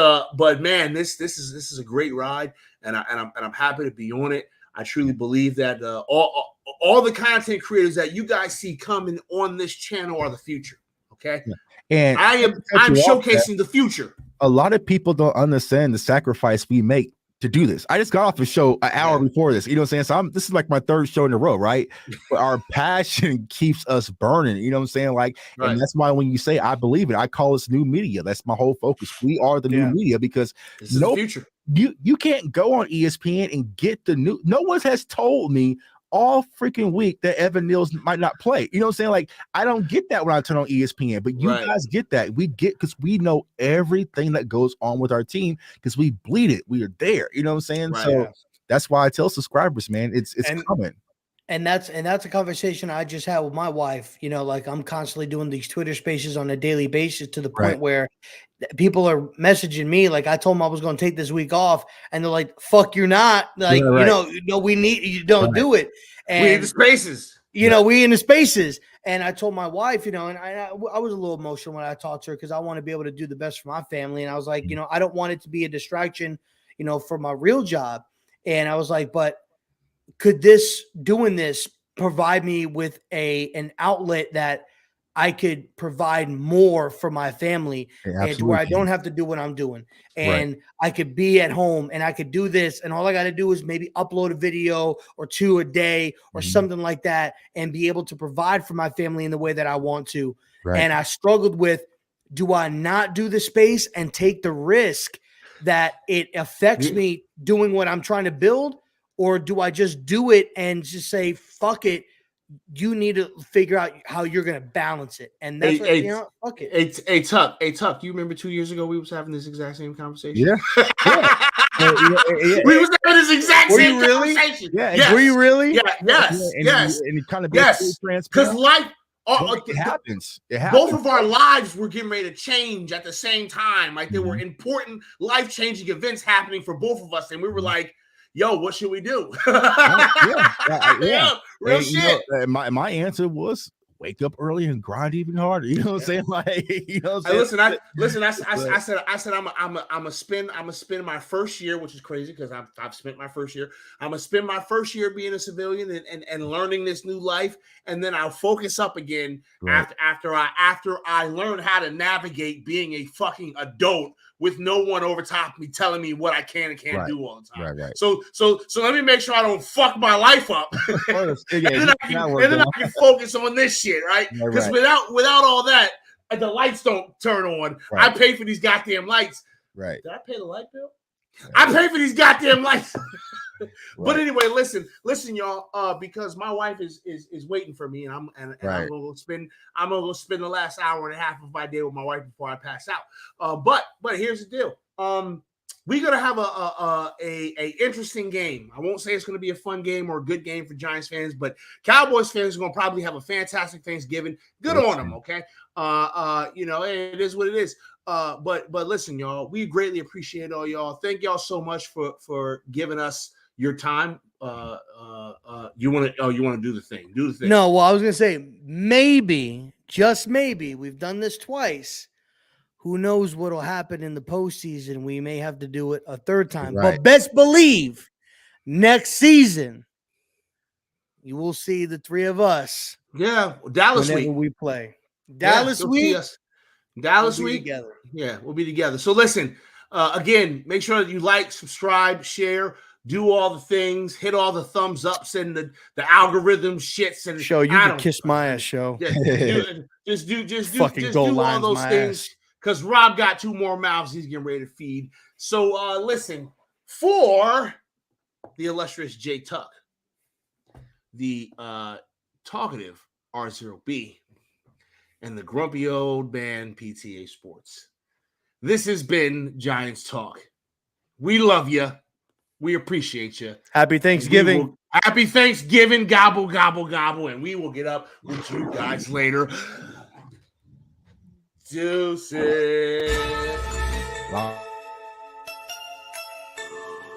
Speaker 2: man, this is a great ride, and I'm happy to be on it. I truly believe that all the content creators that you guys see coming on this channel are the future. Okay. Yeah.
Speaker 3: And
Speaker 2: I'm showcasing the future.
Speaker 3: A lot of people don't understand the sacrifice we make to do this. I just got off a show an hour before this. You know what I'm saying? So this is like my third show in a row, right? But our passion keeps us burning. You know what I'm saying? Like, and that's why when you say I believe it, I call this new media. That's my whole focus. We are the new media because
Speaker 2: this is the future.
Speaker 3: You can't go on ESPN and get the new. No one has told me all freaking week that Evan Neal's might not play. You know what I'm saying? Like, I don't get that when I turn on ESPN, but you guys get that. We get, because we know everything that goes on with our team because we bleed it. We are there. You know what I'm saying? So that's why I tell subscribers, man, it's coming.
Speaker 1: And that's a conversation I just had with my wife. You know, like, I'm constantly doing these Twitter spaces on a daily basis to the point where people are messaging me. Like, I told them I was going to take this week off, and they're like, "Fuck, you're not." Like, we need you. Don't do it. And
Speaker 2: we in the spaces.
Speaker 1: You know, we in the spaces. And I told my wife, you know, and I was a little emotional when I talked to her because I want to be able to do the best for my family. And I was like, you know, I don't want it to be a distraction, you know, for my real job. And I was like, but could doing this provide me with an outlet that I could provide more for my family, and to where I don't have to do what I'm doing, and I could be at home and I could do this, and all I got to do is maybe upload a video or two a day or something like that, and be able to provide for my family in the way that I want to. And I struggled with, do I not do the space and take the risk that it affects me doing what I'm trying to build? Or do I just do it and just say, fuck it? You need to figure out how you're going to balance it. And that's what, you know, fuck it.
Speaker 2: It's Tuck. Do you remember 2 years ago we was having this exact same conversation?
Speaker 3: Yeah.
Speaker 2: We was having this exact same conversation.
Speaker 3: Yeah. Yes. Were you really?
Speaker 2: Yeah. Yes.
Speaker 3: Yes. And it kind of
Speaker 2: transparent. Because life
Speaker 3: it happens.
Speaker 2: Both of our lives were getting ready to change at the same time. Like, there were important life-changing events happening for both of us. And we were like, yo, what should we do? Real shit.
Speaker 3: You know, my answer was wake up early and grind even harder. You know what I'm saying? Like, you know what I'm saying?
Speaker 2: Listen, I said I'm a spend my first year, which is crazy because I've spent my first year. I'm gonna spend my first year being a civilian and learning this new life, and then I'll focus up again after I learn how to navigate being a fucking adult with no one over top of me telling me what I can and can't do all the time. So let me make sure I don't fuck my life up. and then I can focus on this shit, right? Because without all that, the lights don't turn on. I pay for these goddamn lights.
Speaker 3: Right.
Speaker 2: Did I pay the light bill? I pay for these goddamn lights. But anyway, listen, y'all. Because my wife is waiting for me, and I'm gonna go spend the last hour and a half of my day with my wife before I pass out. But here's the deal. We're gonna have a interesting game. I won't say it's gonna be a fun game or a good game for Giants fans, but Cowboys fans are gonna probably have a fantastic Thanksgiving. Good on them, okay? You know, it is what it is. But listen, y'all, we greatly appreciate all y'all. Thank y'all so much for giving us your time. You want to do the thing? Do the thing.
Speaker 1: No, well, I was gonna say maybe, just maybe, we've done this twice. Who knows what'll happen in the postseason? We may have to do it a third time. But best believe next season you will see the three of us.
Speaker 2: Yeah, Dallas
Speaker 1: whenever
Speaker 2: week
Speaker 1: we play. Dallas week.
Speaker 2: Dallas week. Together. Yeah, we'll be together. So listen, again, make sure that you like, subscribe, share, do all the things, hit all the thumbs ups and the algorithm shits and
Speaker 1: show. You can kiss my ass, show.
Speaker 2: Just do all those things. Because Rob got 2 more mouths he's getting ready to feed. So listen, for the illustrious J Tuck, the talkative RZeroB, and the grumpy old man PTA Sports, this has been Giants Talk. We love you. We appreciate you.
Speaker 1: Happy Thanksgiving.
Speaker 2: Happy Thanksgiving. Gobble, gobble, gobble. And we will get up with you guys later. Deuces.